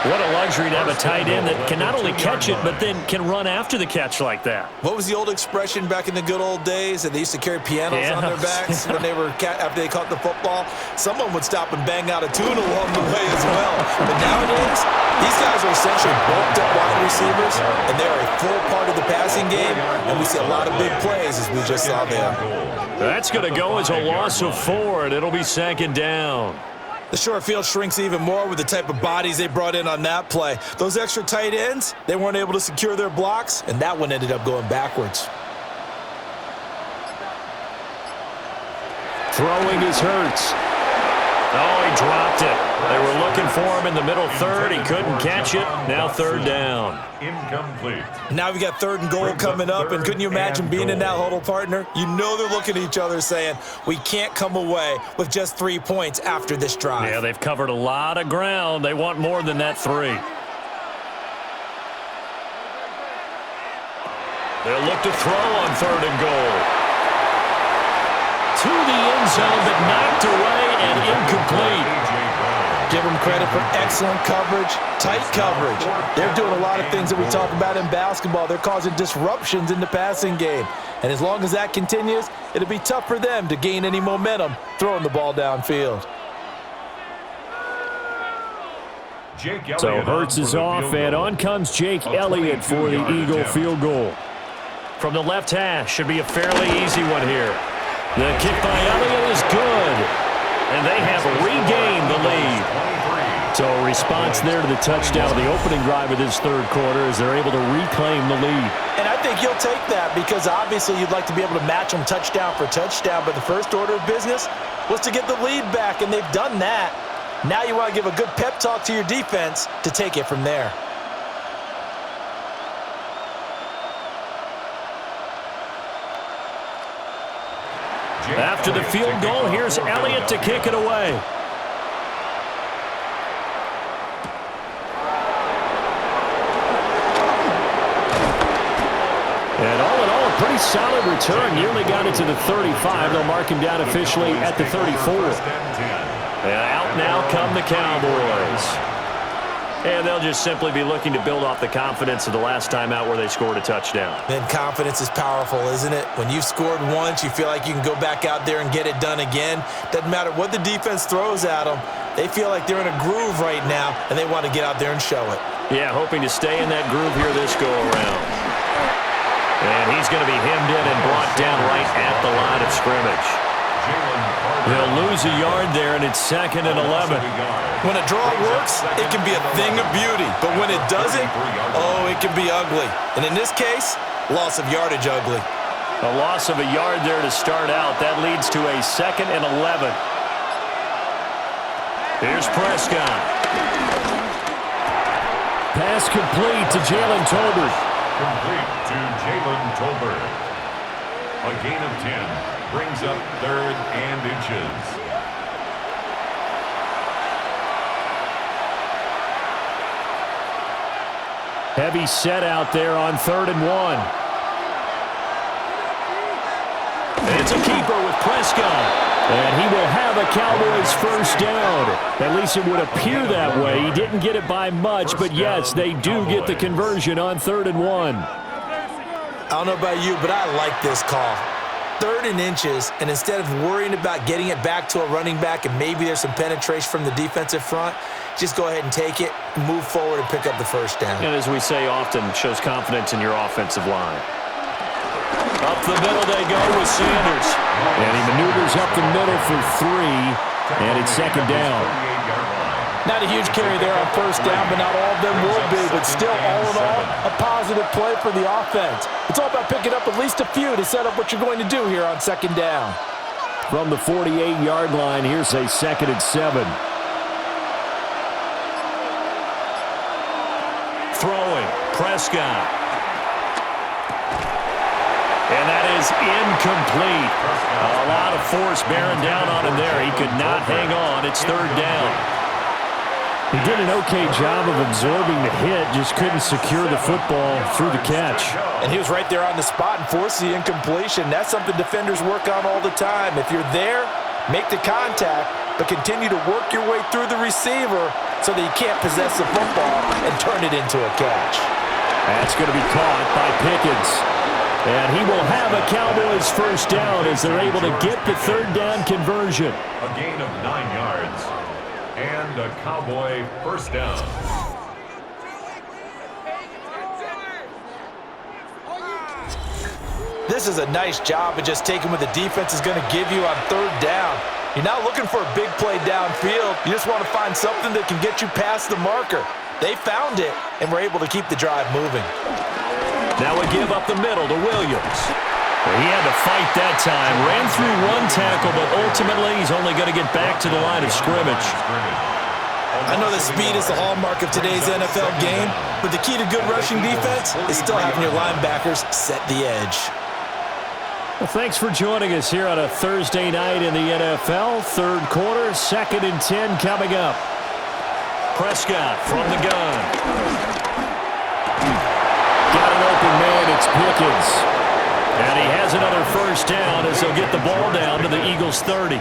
S1: What a luxury to have a tight end that can not only catch it, but then can run after the catch like that.
S4: What was the old expression back in the good old days that they used to carry pianos on their backs when they were after they caught the football? Someone would stop and bang out a tune along the way as well. But nowadays, these guys are essentially bulked up wide receivers, and they're a full part of the passing game, and we see a lot of big plays as we just saw there.
S1: That's going to go as a loss of 4, and it'll be 2nd down.
S4: The short field shrinks even more with the type of bodies they brought in on that play. Those extra tight ends, they weren't able to secure their blocks, and that one ended up going backwards.
S1: Throwing his Hurts. Oh, he dropped it. They were looking for him in the middle third. He couldn't catch it. Now 3rd down.
S3: Incomplete.
S4: Now we got 3rd and goal coming up, and couldn't you imagine being in that huddle, partner? You know they're looking at each other saying, we can't come away with just 3 points after this drive.
S1: Yeah, they've covered a lot of ground. They want more than that 3. They'll look to throw on 3rd and goal. To the end zone, but knocked away and incomplete.
S2: Give them credit for excellent coverage, tight coverage. They're doing a lot of things that we talk about in basketball. They're causing disruptions in the passing game. And as long as that continues, it'll be tough for them to gain any momentum throwing the ball downfield.
S1: So Hurts is off, and on comes Jake Elliott for the Eagle field goal. From the left hash, should be a fairly easy one here. The kick by Elliott is good, and they have regained the lead. So a response there to the touchdown of the opening drive of this 3rd quarter as they're able to reclaim the lead.
S2: And I think you'll take that because obviously you'd like to be able to match them touchdown for touchdown, but the first order of business was to get the lead back, and they've done that. Now you want to give a good pep talk to your defense to take it from there.
S1: After the field goal, here's Elliott to kick it away. And all in all, a pretty solid return. Nearly got it to the 35. They'll mark him down officially at the 34. And out now come the Cowboys. And they'll just simply be looking to build off the confidence of the last time out where they scored a touchdown.
S4: Man, confidence is powerful, isn't it? When you've scored once, you feel like you can go back out there and get it done again. Doesn't matter what the defense throws at them. They feel like they're in a groove right now, and they want to get out there and show it.
S1: Yeah, hoping to stay in that groove here this go-around. And he's going to be hemmed in and brought down right at the line of scrimmage. They'll lose a yard there, and it's 2nd and 11.
S2: When a draw works, it can be a thing of beauty. But when it doesn't, oh, it can be ugly. And in this case, loss of yardage ugly.
S1: A loss of a yard there to start out. That leads to a 2nd and 11. Here's Prescott. Pass complete to Jalen Tolbert.
S3: Complete to Jalen Tolbert. A gain of 10 brings up 3rd and inches.
S1: Heavy set out there on 3rd and 1. It's a keeper with Prescott. And he will have a Cowboys first down. At least it would appear that way. He didn't get it by much, but yes, they do get the conversion on 3rd and 1.
S2: I don't know about you, but I like this call. 3rd and inches, and instead of worrying about getting it back to a running back and maybe there's some penetration from the defensive front, just go ahead and take it, move forward, and pick up the first down.
S1: And as we say often, shows confidence in your offensive line. Up the middle they go with Sanders. And he maneuvers up the middle for 3, and it's 2nd down.
S2: Not a huge carry there on first down, but not all of them will be. But still, all in all, a positive play for the offense. It's all about picking up at least a few to set up what you're going to do here on 2nd down.
S1: From the 48-yard line, here's a 2nd and 7. Throwing, Prescott. And is incomplete. A lot of force bearing down on him there. He could not hang on. It's third down.
S5: He did an okay job of absorbing the hit, just couldn't secure the football through the catch.
S2: And he was right there on the spot and forced the incompletion. That's something defenders work on all the time. If you're there, make the contact, but continue to work your way through the receiver so that you can't possess the football and turn it into a catch.
S1: That's going to be caught by Pickens. And he will have a Cowboys first down as they're able to get the third down conversion.
S3: A gain of 9 yards. And a Cowboy first down.
S2: This is a nice job of just taking what the defense is going to give you on third down. You're not looking for a big play downfield. You just want to find something that can get you past the marker. They found it and were able to keep the drive moving.
S1: Now we give up the middle to Williams. He had to fight that time. Ran through one tackle, but ultimately he's only going to get back to the line of scrimmage.
S4: I know that speed is the hallmark of today's NFL game, but the key to good rushing defense is still having your linebackers set the edge.
S1: Well, thanks for joining us here on a Thursday night in the NFL. Third quarter, 2nd and 10 coming up. Prescott from the gun. Got an open man, it's Pickens. And he has another first down as they'll get the ball down to the Eagles' 30.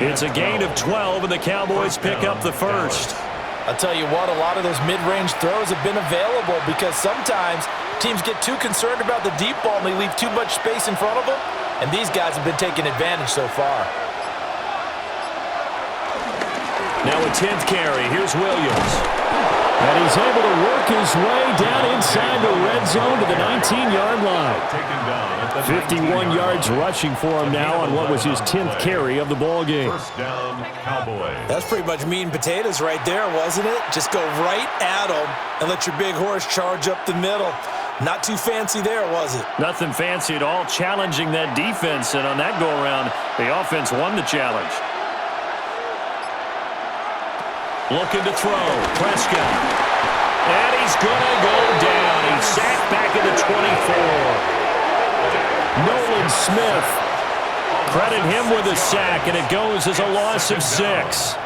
S1: It's a gain of 12, and the Cowboys pick up the first.
S2: I'll tell you what, a lot of those mid-range throws have been available because sometimes teams get too concerned about the deep ball and they leave too much space in front of them, and these guys have been taking advantage so far.
S1: Now a 10th carry. Here's Williams. And he's able to work his way down inside the red zone to the 19-yard line. 51 yards rushing for him now on what was his 10th carry of the ball game.
S3: First down, Cowboys.
S4: That's pretty much meat and potatoes right there, wasn't it? Just go right at them and let your big horse charge up the middle. Not too fancy there, was it?
S1: Nothing fancy at all, challenging that defense. And on that go-around, the offense won the challenge. Looking to throw. Prescott. And he's going to go down. He's sacked back at the 24. Nolan Smith. Credit him with a sack, and it goes as a loss of 6.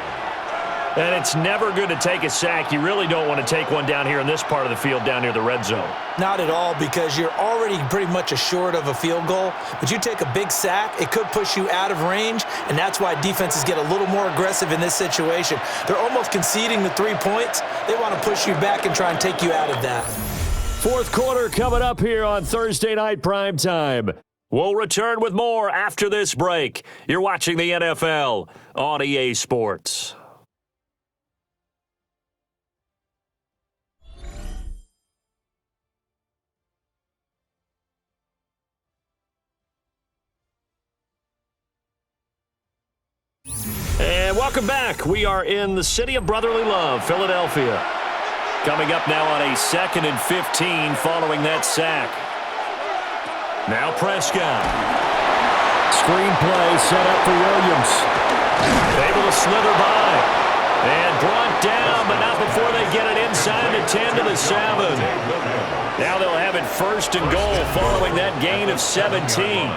S1: And it's never good to take a sack. You really don't want to take one down here in this part of the field down near the red zone.
S4: Not at all, because you're already pretty much assured of a field goal. But you take a big sack, it could push you out of range, and that's why defenses get a little more aggressive in this situation. They're almost conceding the 3 points. They want to push you back and try and take you out of that.
S1: Fourth quarter coming up here on Thursday Night Primetime. We'll return with more after this break. You're watching the NFL on EA Sports. And welcome back. We are in the city of brotherly love, Philadelphia. Coming up now on a 2nd and 15 following that sack. Now Prescott. Screen play set up for Williams. Able to slither by. And brought down, but not before they get it inside the 10 to the 7. Now they'll have it 1st and goal following that gain of 17.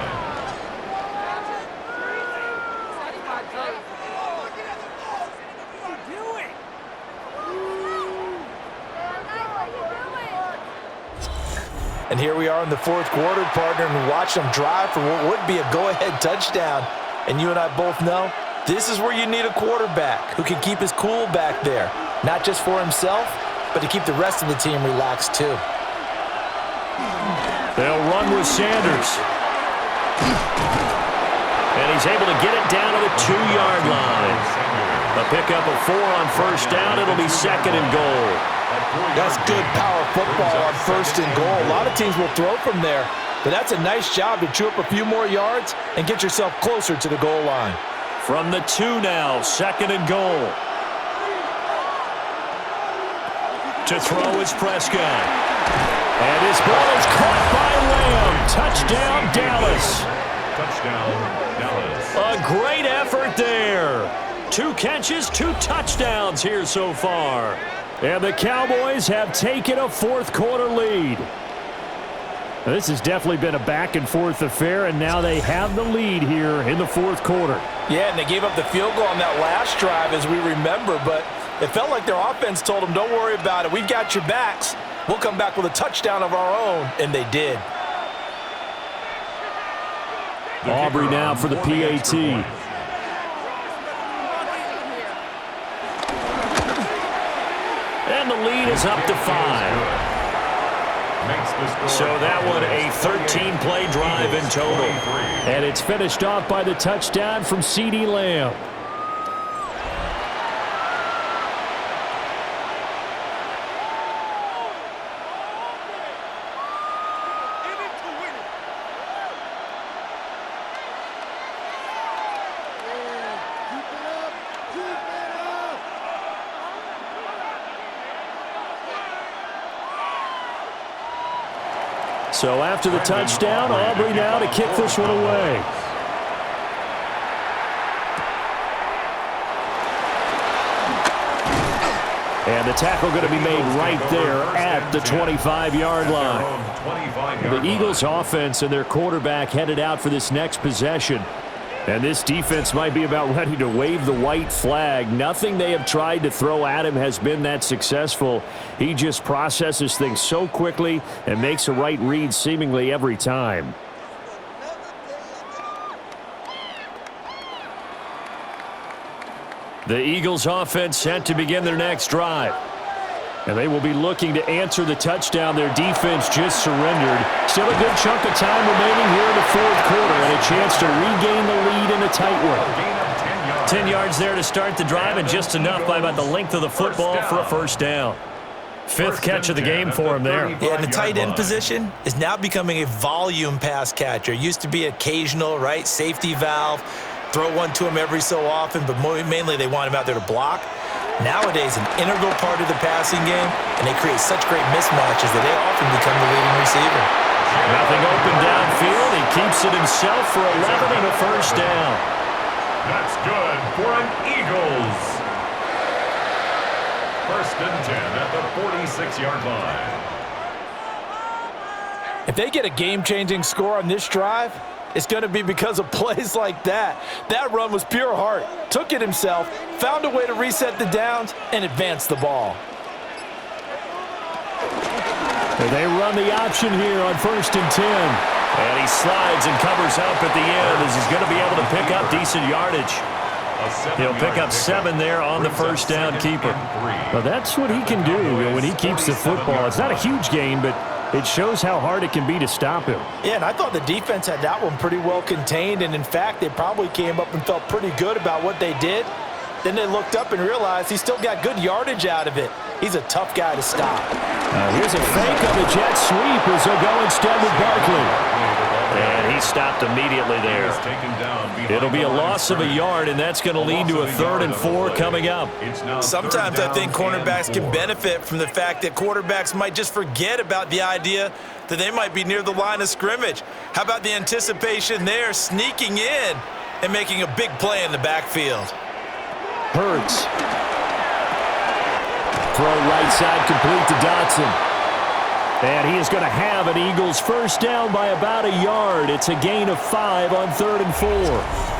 S2: And here we are in the fourth quarter, partner, and watch them drive for what would be a go-ahead touchdown. And you and I both know this is where you need a quarterback who can keep his cool back there, not just for himself, but to keep the rest of the team relaxed too.
S1: They'll run with Sanders. And he's able to get it down to the 2-yard line. A pickup of 4 on first down. It'll be 2nd and goal.
S2: That's good power football on 1st and goal. A lot of teams will throw from there, but that's a nice job to chew up a few more yards and get yourself closer to the goal line.
S1: From the 2 now, 2nd and goal. To throw is Prescott. And his ball is caught by Lamb. Touchdown, Dallas.
S3: Touchdown, Dallas.
S1: A great effort there. 2 catches, 2 touchdowns here so far. And the Cowboys have taken a fourth quarter lead.
S5: This has definitely been a back-and-forth affair, and now they have the lead here in the fourth quarter.
S2: Yeah, and they gave up the field goal on that last drive, as we remember, but it felt like their offense told them, don't worry about it. We've got your backs. We'll come back with a touchdown of our own, and they did.
S5: Aubrey now for the PAT.
S1: And the lead is up to 5. So that one a 13-play drive in total.
S5: And it's finished off by the touchdown from CeeDee Lamb. So after the touchdown, Aubrey now to kick this one away. And the tackle going to be made right there at the 25-yard line. The Eagles' offense and their quarterback headed out for this next possession. And this defense might be about ready to wave the white flag. Nothing they have tried to throw at him has been that successful. He just processes things so quickly and makes a right read seemingly every time. The Eagles' offense set to begin their next drive. And they will be looking to answer the touchdown their defense just surrendered. Still a good chunk of time remaining here in the fourth quarter and a chance to regain the lead in a tight one.
S1: 10 yards there to start the drive and just enough by about the length of the football for a first down. Fifth catch of the game for him there.
S4: Yeah, and the tight end position is now becoming a volume pass catcher. Used to be occasional, right? Safety valve. Throw one to him every so often, but mainly they want him out there to block. Nowadays, an integral part of the passing game, and they create such great mismatches that they often become the leading receiver.
S1: Nothing open downfield. He keeps it himself for 11 and a first down.
S3: That's good for an Eagles. First and 10 at the 46-yard line.
S2: If they get a game-changing score on this drive, it's going to be because of plays like that. That run was pure heart. Took it himself, found a way to reset the downs, and advance the ball.
S5: And they run the option here on first and 10.
S1: And he slides and covers up at the end as he's going to be able to pick up decent yardage. He'll pick up 7 there on the first down keeper.
S5: Well, that's what he can do when he keeps the football. It's not a huge gain, but it shows how hard it can be to stop him.
S2: Yeah, and I thought the defense had that one pretty well contained, and in fact, they probably came up and felt pretty good about what they did. Then they looked up and realized he still got good yardage out of it. He's a tough guy to stop.
S5: Here's a fake on the jet sweep as they'll go instead with Barkley.
S1: And he stopped immediately there. It'll be a loss of a yard, and that's going to lead to a 3rd and 4 coming up.
S4: Sometimes I think cornerbacks can benefit from the fact that quarterbacks might just forget about the idea that they might be near the line of scrimmage. How about the anticipation there, sneaking in and making a big play in the backfield?
S5: Hurts. Throw right side complete to Dotson. And he is going to have an Eagles first down by about a yard. It's a gain of 5 on 3rd and 4.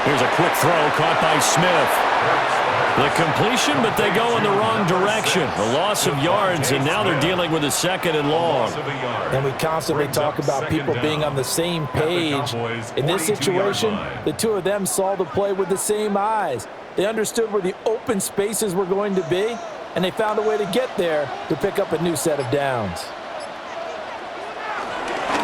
S1: Here's a quick throw caught by Smith. The completion, but they go in the wrong direction. The loss of yards, and now they're dealing with a 2nd and long.
S2: And we constantly talk about people being on the same page. In this situation, the two of them saw the play with the same eyes. They understood where the open spaces were going to be, and they found a way to get there to pick up a new set of downs.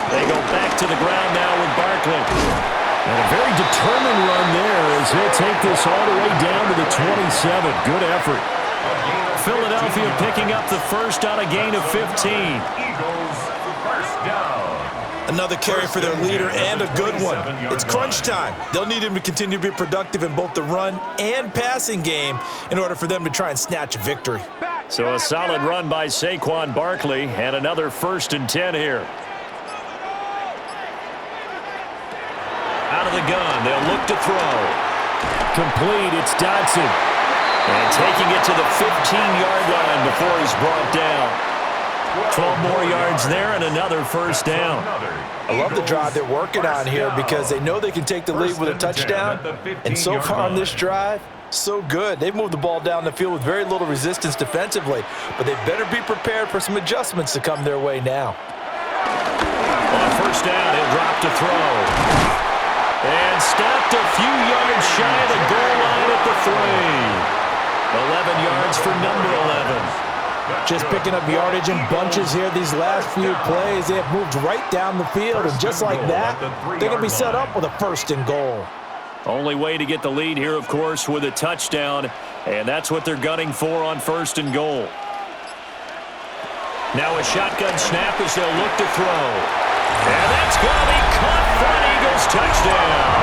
S1: They go back to the ground now with Barkley.
S5: And a very determined run there as he'll take this all the way down to the 27. Good effort.
S1: Philadelphia picking up the first on a gain of 15.
S3: Eagles, first down.
S4: Another carry for their leader and a good one. It's crunch time. They'll need him to continue to be productive in both the run and passing game in order for them to try and snatch a victory.
S1: So a solid run by Saquon Barkley and another 1st and 10 here. Out of the gun, they'll look to throw. Complete, it's Dodson. And taking it to the 15-yard line before he's brought down. 12 more yards there and another 1st down.
S2: I love the drive they're working on here because they know they can take the lead with a touchdown. And so far on this drive, so good. They've moved the ball down the field with very little resistance defensively, but they better be prepared for some adjustments to come their way now.
S1: On 1st down, he'll drop to throw. And stopped a few yards shy of the goal line at the 3. 11 yards for number 11.
S4: Just picking up yardage in bunches here these last few plays. They have moved right down the field, and just like that, they're going to be set up with a 1st and goal.
S1: Only way to get the lead here, of course, with a touchdown, and that's what they're gunning for on 1st and goal. Now a shotgun snap as they'll look to throw. And that's going to be caught for an Eagles touchdown.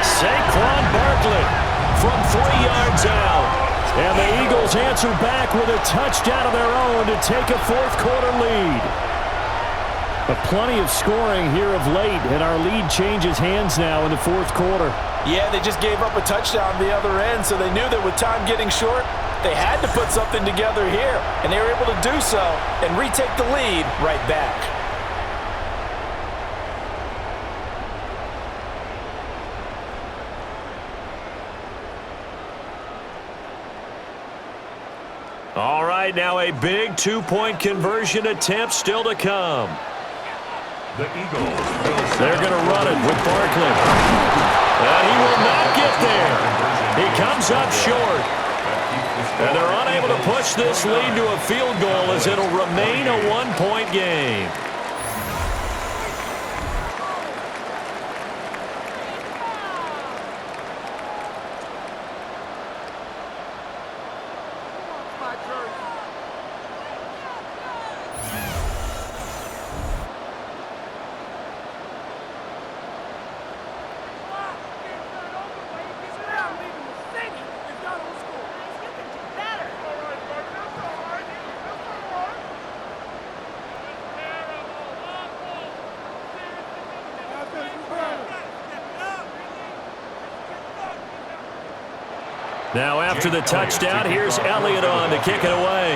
S1: Saquon Barkley from 3 yards out. And the Eagles answer back with a touchdown of their own to take a 4th quarter lead. But plenty of scoring here of late, and our lead changes hands now in the 4th quarter.
S2: Yeah, they just gave up a touchdown the other end, so they knew that with time getting short, they had to put something together here, and they were able to do so and retake the lead right back.
S1: All right, now a big 2-point conversion attempt still to come.
S3: The Eagles.
S1: They're going to run it with Barkley. And he will not get there. He comes up short. And they're unable to push this lead to a field goal as it'll remain a 1-point game. Now after the touchdown, here's Elliott on to kick it away.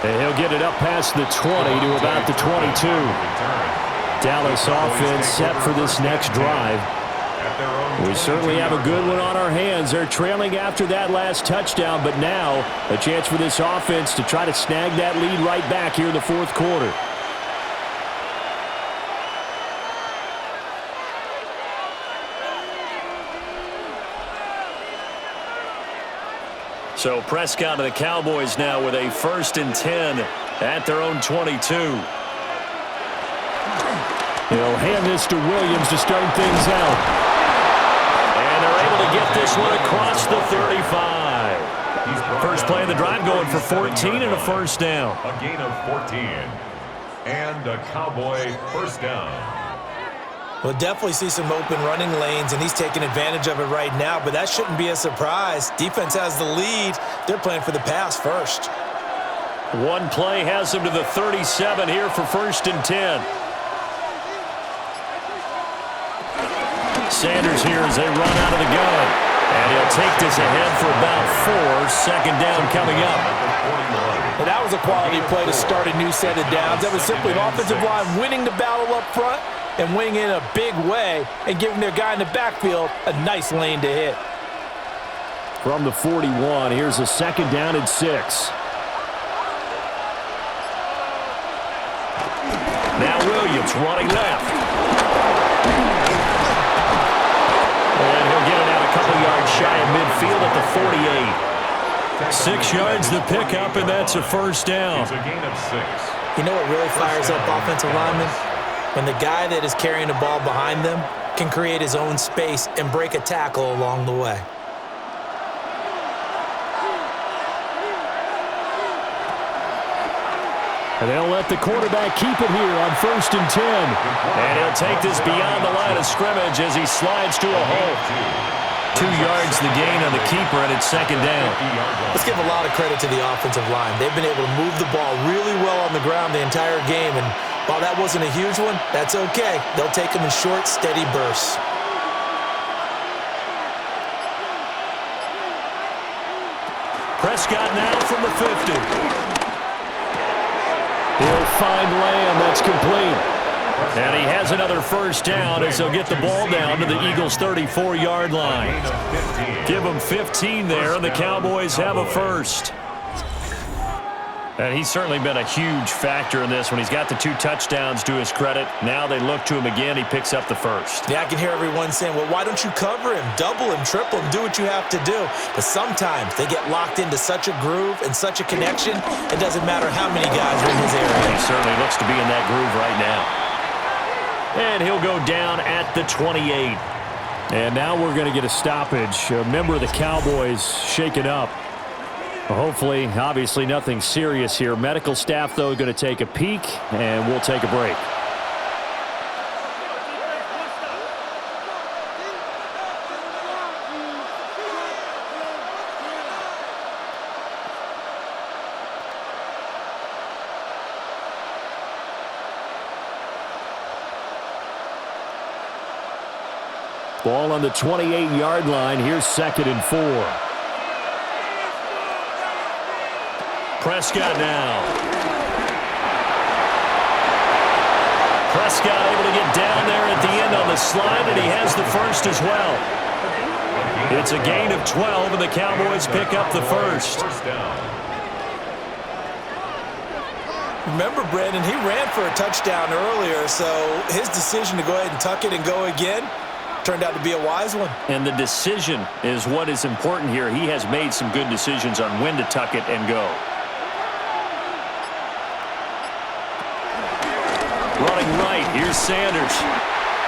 S1: And he'll get it up past the 20 to about the 22. Dallas offense set for this next drive. We certainly have a good one on our hands. They're trailing after that last touchdown, but now a chance for this offense to try to snag that lead right back here in the 4th quarter. So Prescott and the Cowboys now with a 1st and 10 at their own 22. He'll hand this to Williams to start things out. And they're able to get this one across the 35. First play of the drive going for 14 and a 1st down.
S3: A gain of 14. And a Cowboy 1st down.
S4: We'll definitely see some open running lanes, and he's taking advantage of it right now, but that shouldn't be a surprise. Defense has the lead. They're playing for the pass first.
S1: One play has him to the 37 here for 1st and 10. Sanders here as they run out of the gun. And he'll take this ahead for about 4. 2nd down coming up.
S2: And that was a quality play to start a new set of downs. That was simply an offensive line winning the battle up front and winning in a big way and giving their guy in the backfield a nice lane to hit.
S1: From the 41, here's a 2nd down and 6. Now Williams running left. And he'll get it out a couple yards shy of midfield at the 48. 6 yards the pickup, and that's a 1st down.
S3: It's a gain of 6.
S4: You know what really fires up offensive linemen? when the guy that is carrying the ball behind them can create his own space and break a tackle along the way.
S5: And they'll let the quarterback keep it here on 1st and 10.
S1: And he'll take this beyond the line of scrimmage as he slides to a hole. 2 yards the gain on the keeper, and it's 2nd down.
S4: Let's give a lot of credit to the offensive line. They've been able to move the ball really well on the ground the entire game, and while that wasn't a huge one, that's okay. They'll take them in short, steady bursts.
S1: Prescott now from the 50.
S5: He'll find Lamb. That's complete.
S1: And he has another 1st down as they'll get the ball down to the Eagles' 34-yard line. Give them 15 there, and the Cowboys have a 1st. And he's certainly been a huge factor in this when he's got the 2 touchdowns to his credit. Now they look to him again. He picks up the 1st.
S4: Yeah, I can hear everyone saying, well, why don't you cover him, double him, triple him, do what you have to do. But sometimes they get locked into such a groove and such a connection, it doesn't matter how many guys are in his area.
S1: He certainly looks to be in that groove right now. And he'll go down at the 28.
S5: And now we're going to get a stoppage. A member of the Cowboys shaken up. Hopefully, obviously nothing serious here. Medical staff, though, going to take a peek, and we'll take a break. Ball on the 28-yard line. Here's 2nd and 4.
S1: Prescott now. Prescott able to get down there at the end on the slide, and he has the 1st as well. It's a gain of 12, and the Cowboys pick up the 1st.
S4: Remember, Brandon, he ran for a touchdown earlier, so his decision to go ahead and tuck it and go again turned out to be a wise one.
S1: And the decision is what is important here. He has made some good decisions on when to tuck it and go. Running right, here's Sanders.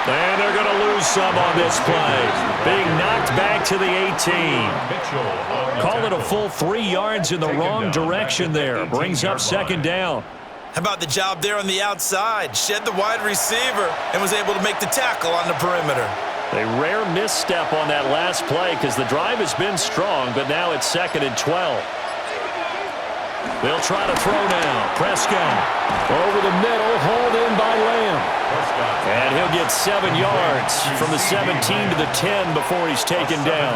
S1: And they're going to lose some on this play. Being knocked back to the 18. Call it a full 3 yards in the wrong direction there. Brings up 2nd down.
S4: How about the job there on the outside? Shed the wide receiver and was able to make the tackle on the perimeter.
S1: A rare misstep on that last play because the drive has been strong, but now it's 2nd and 12. They'll try to throw now. Prescott
S5: over the middle, hauled in by Lamb.
S1: And he'll get 7 yards from the 17 to the 10 before he's taken down.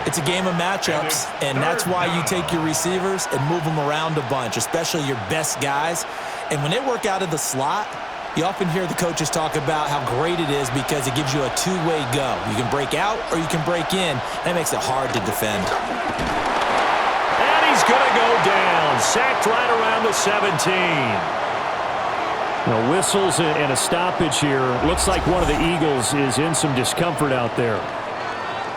S4: It's a game of matchups, and that's why you take your receivers and move them around a bunch, especially your best guys. And when they work out of the slot, you often hear the coaches talk about how great it is because it gives you a two-way go. You can break out or you can break in. That makes it hard to defend.
S1: And he's going to go down. Sacked right around the 17.
S5: Now, whistles and a stoppage here. Looks like one of the Eagles is in some discomfort out there.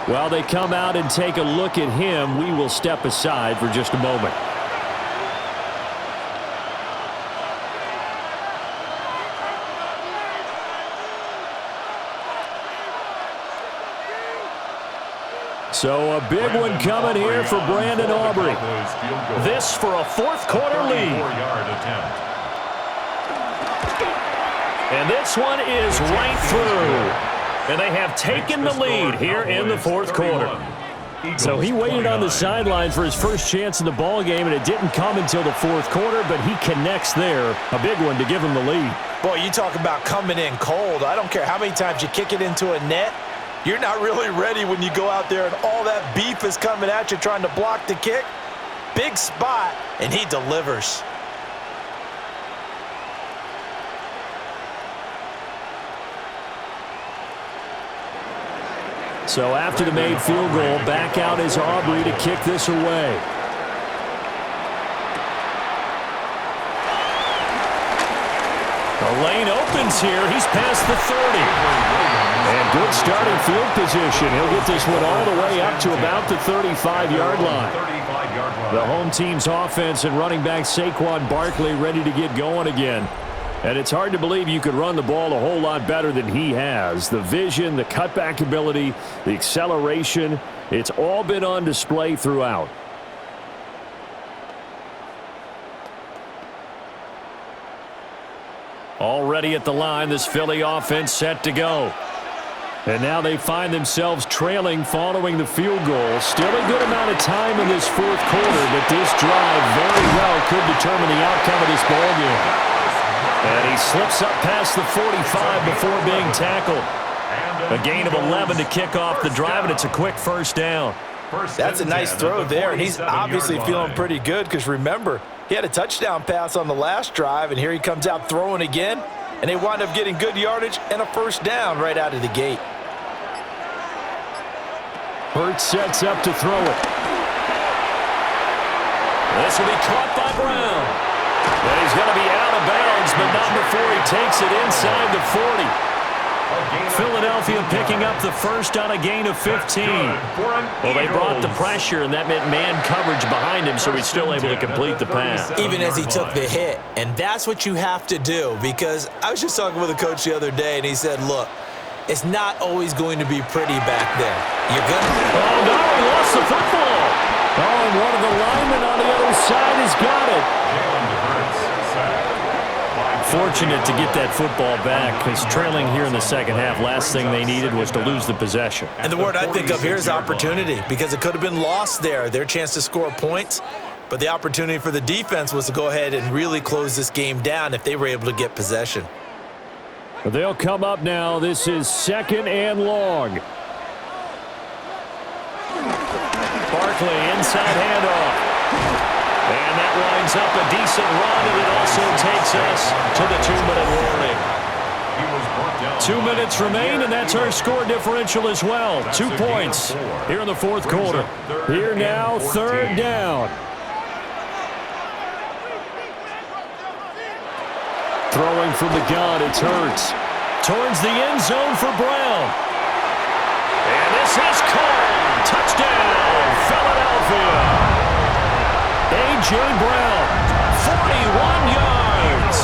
S5: While they come out and take a look at him, we will step aside for just a moment. So a big one coming here for Brandon Aubrey.
S1: This for a 4th quarter lead. And this one is right through. And they have taken the lead here in the 4th quarter.
S5: So he waited on the sideline for his first chance in the ball game, and it didn't come until the 4th quarter, but he connects there. A big one to give him the lead.
S4: Boy, you talk about coming in cold. I don't care how many times you kick it into a net. You're not really ready when you go out there and all that beef is coming at you trying to block the kick. Big spot, and he delivers.
S5: So after the made field goal, back out is Aubrey to kick this away.
S1: The lane opens here. He's past the 30.
S5: And good starting field position. He'll get this one all the way up to about the 35-yard line. The home team's offense and running back Saquon Barkley ready to get going again. And it's hard to believe you could run the ball a whole lot better than he has. The vision, the cutback ability, the acceleration, it's all been on display throughout. Already at the line, this Philly offense set to go. And now they find themselves trailing following the field goal. Still a good amount of time in this fourth quarter, but this drive very well could determine the outcome of this ballgame. And he slips up past the 45 before being tackled. A gain of 11 to kick off the drive, and it's a quick first down.
S2: That's a nice throw there, and he's obviously feeling pretty good because, remember, he had a touchdown pass on the last drive, and here he comes out throwing again, and they wind up getting good yardage and a first down right out of the gate.
S5: Hurts sets up to throw it.
S1: This will be caught by Brown. And he's going to be out of bounds, but not before he takes it inside the 40. Philadelphia picking up the first on a gain of 15. Well, they brought the pressure, and that meant man coverage behind him, so he's still able to complete the pass.
S4: Even as he took the hit. And that's what you have to do, because I was just talking with a coach the other day, and he said, look, it's not always going to be pretty back there. You're going to...
S1: Oh, no, he lost the football.
S5: Oh, and one of the linemen on the other side has got it.
S1: Fortunate to get that football back, because trailing here in the second half, last thing they needed was to lose the possession.
S4: And the word I think of here is opportunity, because it could have been lost there, their chance to score points. But the opportunity for the defense was to go ahead and really close this game down if they were able to get possession.
S5: They'll come up now. This is 2nd and long.
S1: Barkley, inside handoff. And that winds up a decent run, and it also takes us to the 2-minute warning. 2 minutes remain, and that's our score differential as well. 2 points here in the fourth quarter.
S5: Here now, 3rd down. Throwing from the gun, it's Hurts.
S1: Towards the end zone for Brown. And this is caught. Touchdown, Philadelphia. A.J. Brown, 41 yards.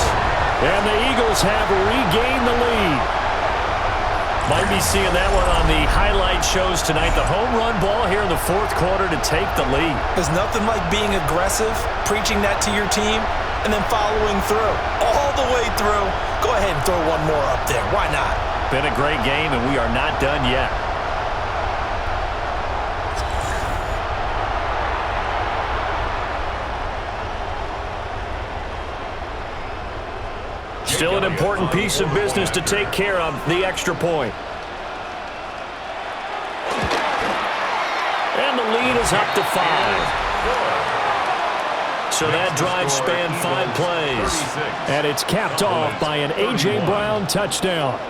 S5: And the Eagles have regained the lead.
S1: Might be seeing that one on the highlight shows tonight. The home run ball here in the fourth quarter to take the lead.
S4: There's nothing like being aggressive, preaching that to your team, and then following through. All the way through. Go ahead and throw one more up there. Why not?
S1: Been a great game, and we are not done yet. Still an important piece of business to take care of, the extra point. And the lead is up to 5. So that drive spanned 5 plays.
S5: And it's capped off by an A.J. Brown touchdown.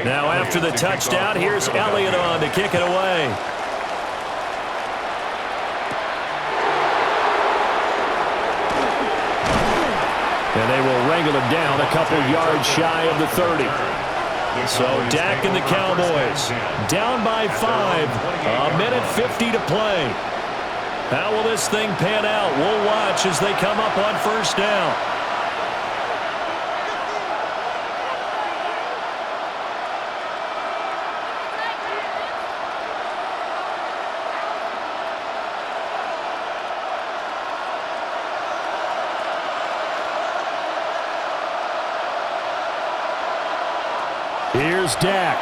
S1: Now after the touchdown, here's Elliott on to kick it away.
S5: And they will wrangle him down a couple yards shy of the 30.
S1: So Dak and the Cowboys down by 5. A minute 50 to play. How will this thing pan out? We'll watch as they come up on first down.
S5: Here's Dak.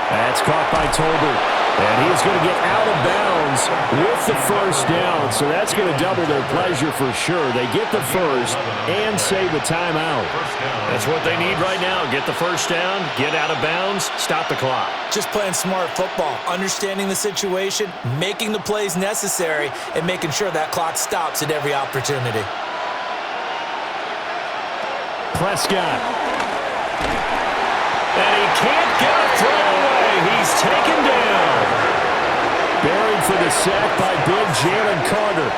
S5: That's caught by Tolbert. And he's going to get out of bounds with the first down. So that's going to double their pleasure for sure. They get the first and save a timeout.
S1: That's what they need right now. Get the first down, get out of bounds, stop the clock.
S4: Just playing smart football, understanding the situation, making the plays necessary, and making sure that clock stops at every opportunity.
S5: Prescott.
S1: And he can't get a throw away. He
S5: he's taken down. Buried for the sack by big Jalen Carter.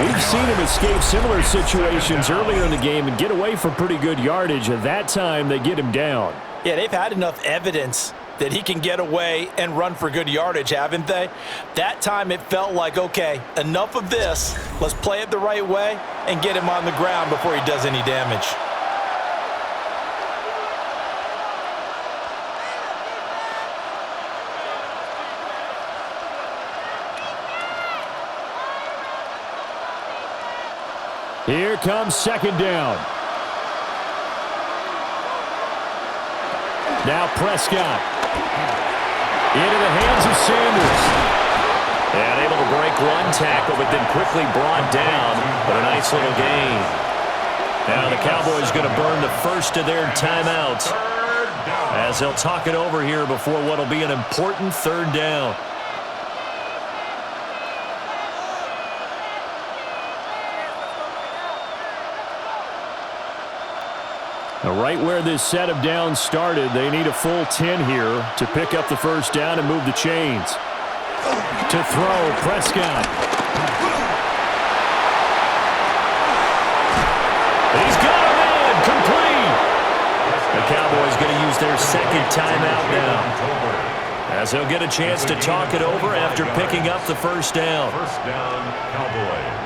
S5: We've seen him escape similar situations earlier in the game and get away from pretty good yardage, and that time they get him down.
S4: Yeah, they've had enough evidence that he can get away and run for good yardage, haven't they? That time it felt like, okay, enough of this. Let's play it the right way and get him on the ground before he does any damage.
S5: Here comes second down. Now Prescott. Into the hands of Sanders. And able to break one tackle, but then quickly brought down. But a nice little gain. Now the Cowboys going to burn the first of their timeouts as they'll talk it over here before what will be an important third down. Right where this set of downs started, they need a full 10 here to pick up the first down and move the chains. To throw, Prescott. He's got a man, complete. The Cowboys going to use their second timeout now, as they'll get a chance to talk it over after picking up the first down.
S3: First down, Cowboys.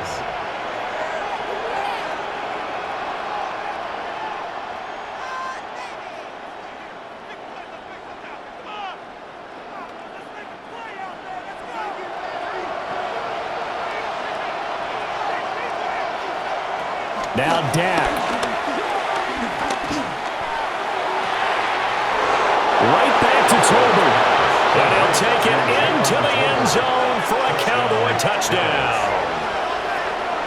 S5: Now Dak. Right back to Tolbert. And he'll take it into the end zone for a Cowboy touchdown.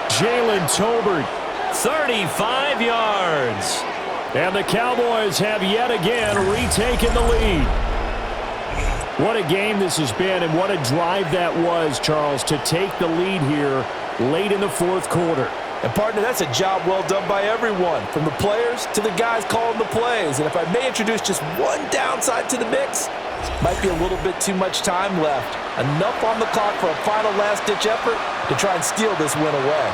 S5: Jalen Tolbert, 35 yards. And the Cowboys have yet again retaken the lead. What a game this has been, and what a drive that was, Charles, to take the lead here late in the fourth quarter.
S2: And, partner, that's a job well done by everyone, from the players to the guys calling the plays. And if I may introduce just one downside to the mix, might be a little bit too much time left. Enough on the clock for a final last-ditch effort to try and steal this win away.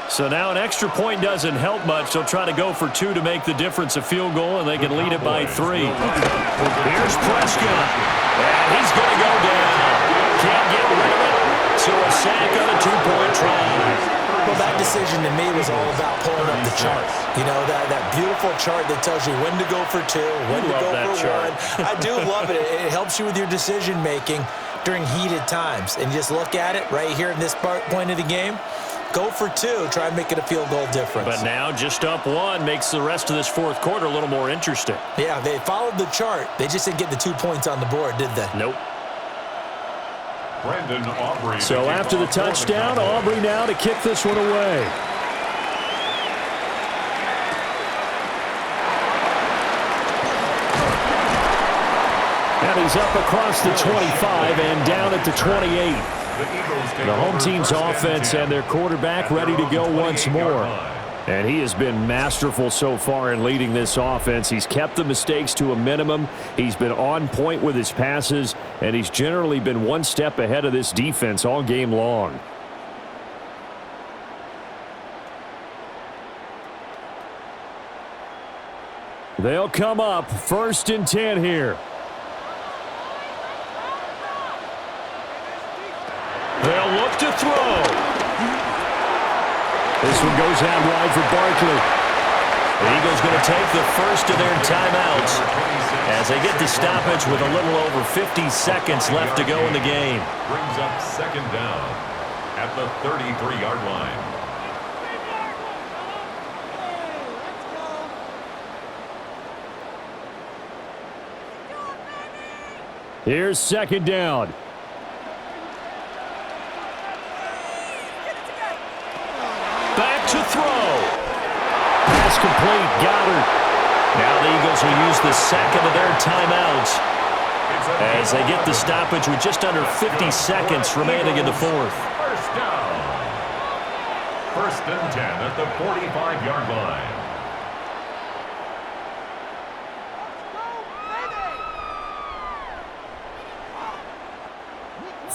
S5: So now an extra point doesn't help much. They'll try to go for two to make the difference a field goal, and they can lead it by 3. Here's Prescott. And he's going to go down. Can't get rid of it. So a sack on a 2-point try.
S4: Well, that decision to me was all about pulling up the chart. You know, that beautiful chart that tells you when to go for 2, when to go for 1. I do love it. It helps you with your decision-making during heated times. And just look at it right here in this point of the game. Go for 2, try and make it a field goal difference.
S5: But now just up 1 makes the rest of this fourth quarter a little more interesting.
S4: Yeah, they followed the chart. They just didn't get the 2 points on the board, did they?
S5: Nope.
S3: Aubrey,
S5: so after the touchdown, Aubrey now to kick this one away. And he's up across the 25 and down at the 28. The home team's offense and their quarterback ready to go once more. And he has been masterful so far in leading this offense. He's kept the mistakes to a minimum. He's been on point with his passes, and he's generally been one step ahead of this defense all game long. They'll come up 1st and 10 here. They'll look to throw. This one goes out wide for Barkley. The Eagles going to take the first of their timeouts as they get the stoppage with a little over 50 seconds left to go in the game.
S3: Brings up second down at the 33-yard line.
S5: Here's second down. Back to throw. Pass complete. Goddard. Now the Eagles will use the second of their timeouts as they get the stoppage with just under 50 seconds remaining in the fourth.
S3: First down. 1st and 10 at the 45-yard line.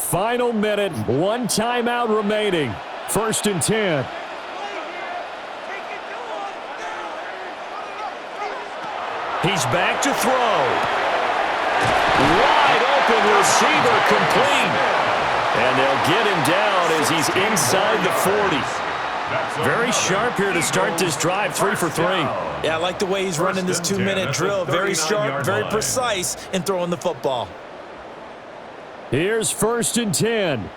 S5: Final minute, one timeout remaining. 1st and 10.
S1: He's back to throw. Wide open receiver complete. And they'll get him down as he's inside the 40. Very sharp here to start this drive, 3 for 3.
S4: Yeah, I like the way he's running this 2-minute drill. Very sharp, very precise in throwing the football.
S5: Here's 1st and 10.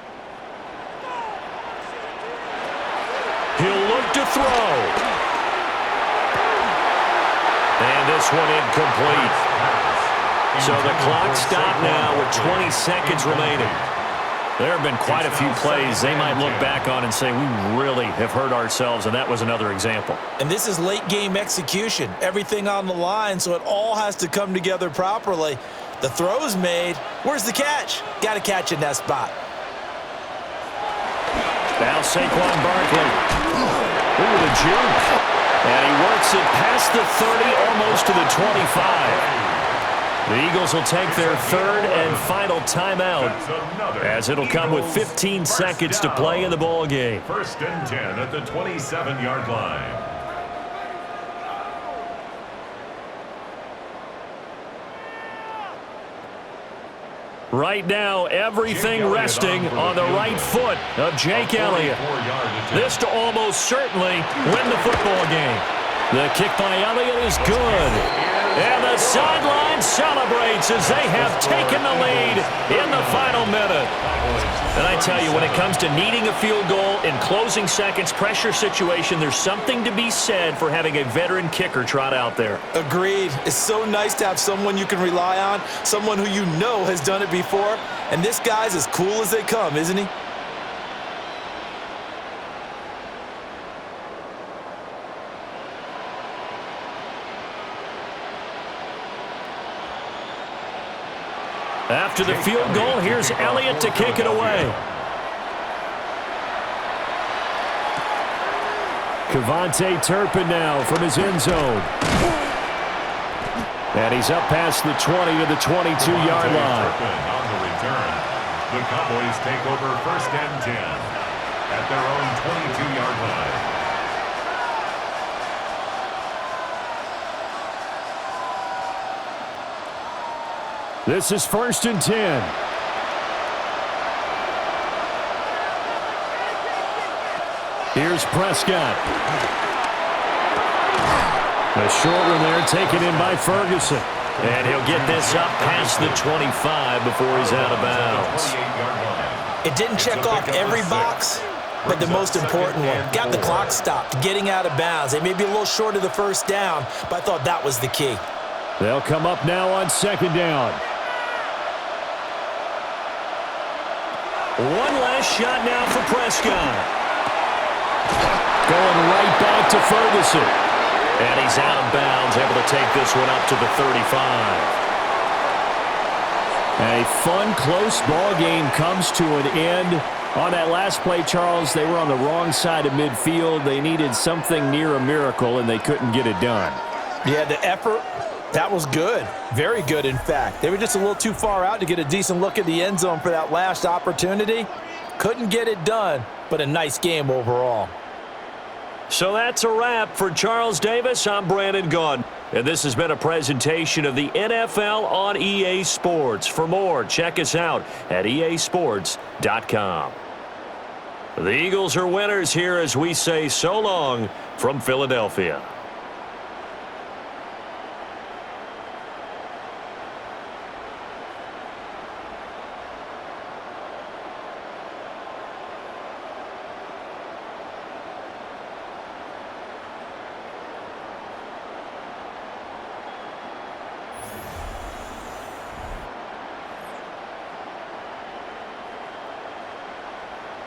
S1: He'll look to throw. And this one incomplete. So the clock stopped now with 20 seconds remaining. There have been quite a few plays they might look back on and say, we really have hurt ourselves, and that was another example.
S4: And this is late-game execution. Everything on the line, so it all has to come together properly. The throw's made. Where's the catch? Got to catch in that spot.
S1: Now Saquon Barkley. Ooh, the juke. And he works it past the 30, almost to the 25. The Eagles will take their 3rd and final timeout, as it'll come with 15 seconds to play in the ball game.
S3: 1st and 10 at the 27-yard line.
S1: Right now, everything resting on the right foot of Jake Elliott. This to almost certainly win the football game. The kick by Elliott is good. And the sideline celebrates as they have taken the lead in the final minute. And I tell you, when it comes to needing a field goal in closing seconds, pressure situation, there's something to be said for having a veteran kicker trot out there.
S4: Agreed. It's so nice to have someone you can rely on, someone who you know has done it before. And this guy's as cool as they come, isn't he?
S1: After the field goal, here's Elliott to kick it away.
S5: Kevontae Turpin now from his end zone. And he's up past the 20 to the 22-yard line.
S3: On the return, the Cowboys take over 1st and 10 at their own 22-yard line.
S5: This is 1st and 10. Here's Prescott. A short one there taken in by Ferguson.
S1: And he'll get this up past the 25 before he's out of bounds.
S4: It didn't check off every box, but the most important one. Got the clock stopped, getting out of bounds. They may be a little short of the 1st down, but I thought that was the key.
S5: They'll come up now on 2nd down.
S1: One last shot now for Prescott.
S5: Going right back to Ferguson.
S1: And he's out of bounds, able to take this one up to the 35.
S5: A fun, close ball game comes to an end. On that last play, Charles, they were on the wrong side of midfield. They needed something near a miracle, and they couldn't get it done.
S4: Yeah, the effort, that was good. Very good, in fact. They were just a little too far out to get a decent look at the end zone for that last opportunity. Couldn't get it done, but a nice game overall.
S1: So that's a wrap for Charles Davis. I'm Brandon Gaudin, and this has been a presentation of the NFL on EA Sports. For more, check us out at easports.com. The Eagles are winners here as we say so long from Philadelphia.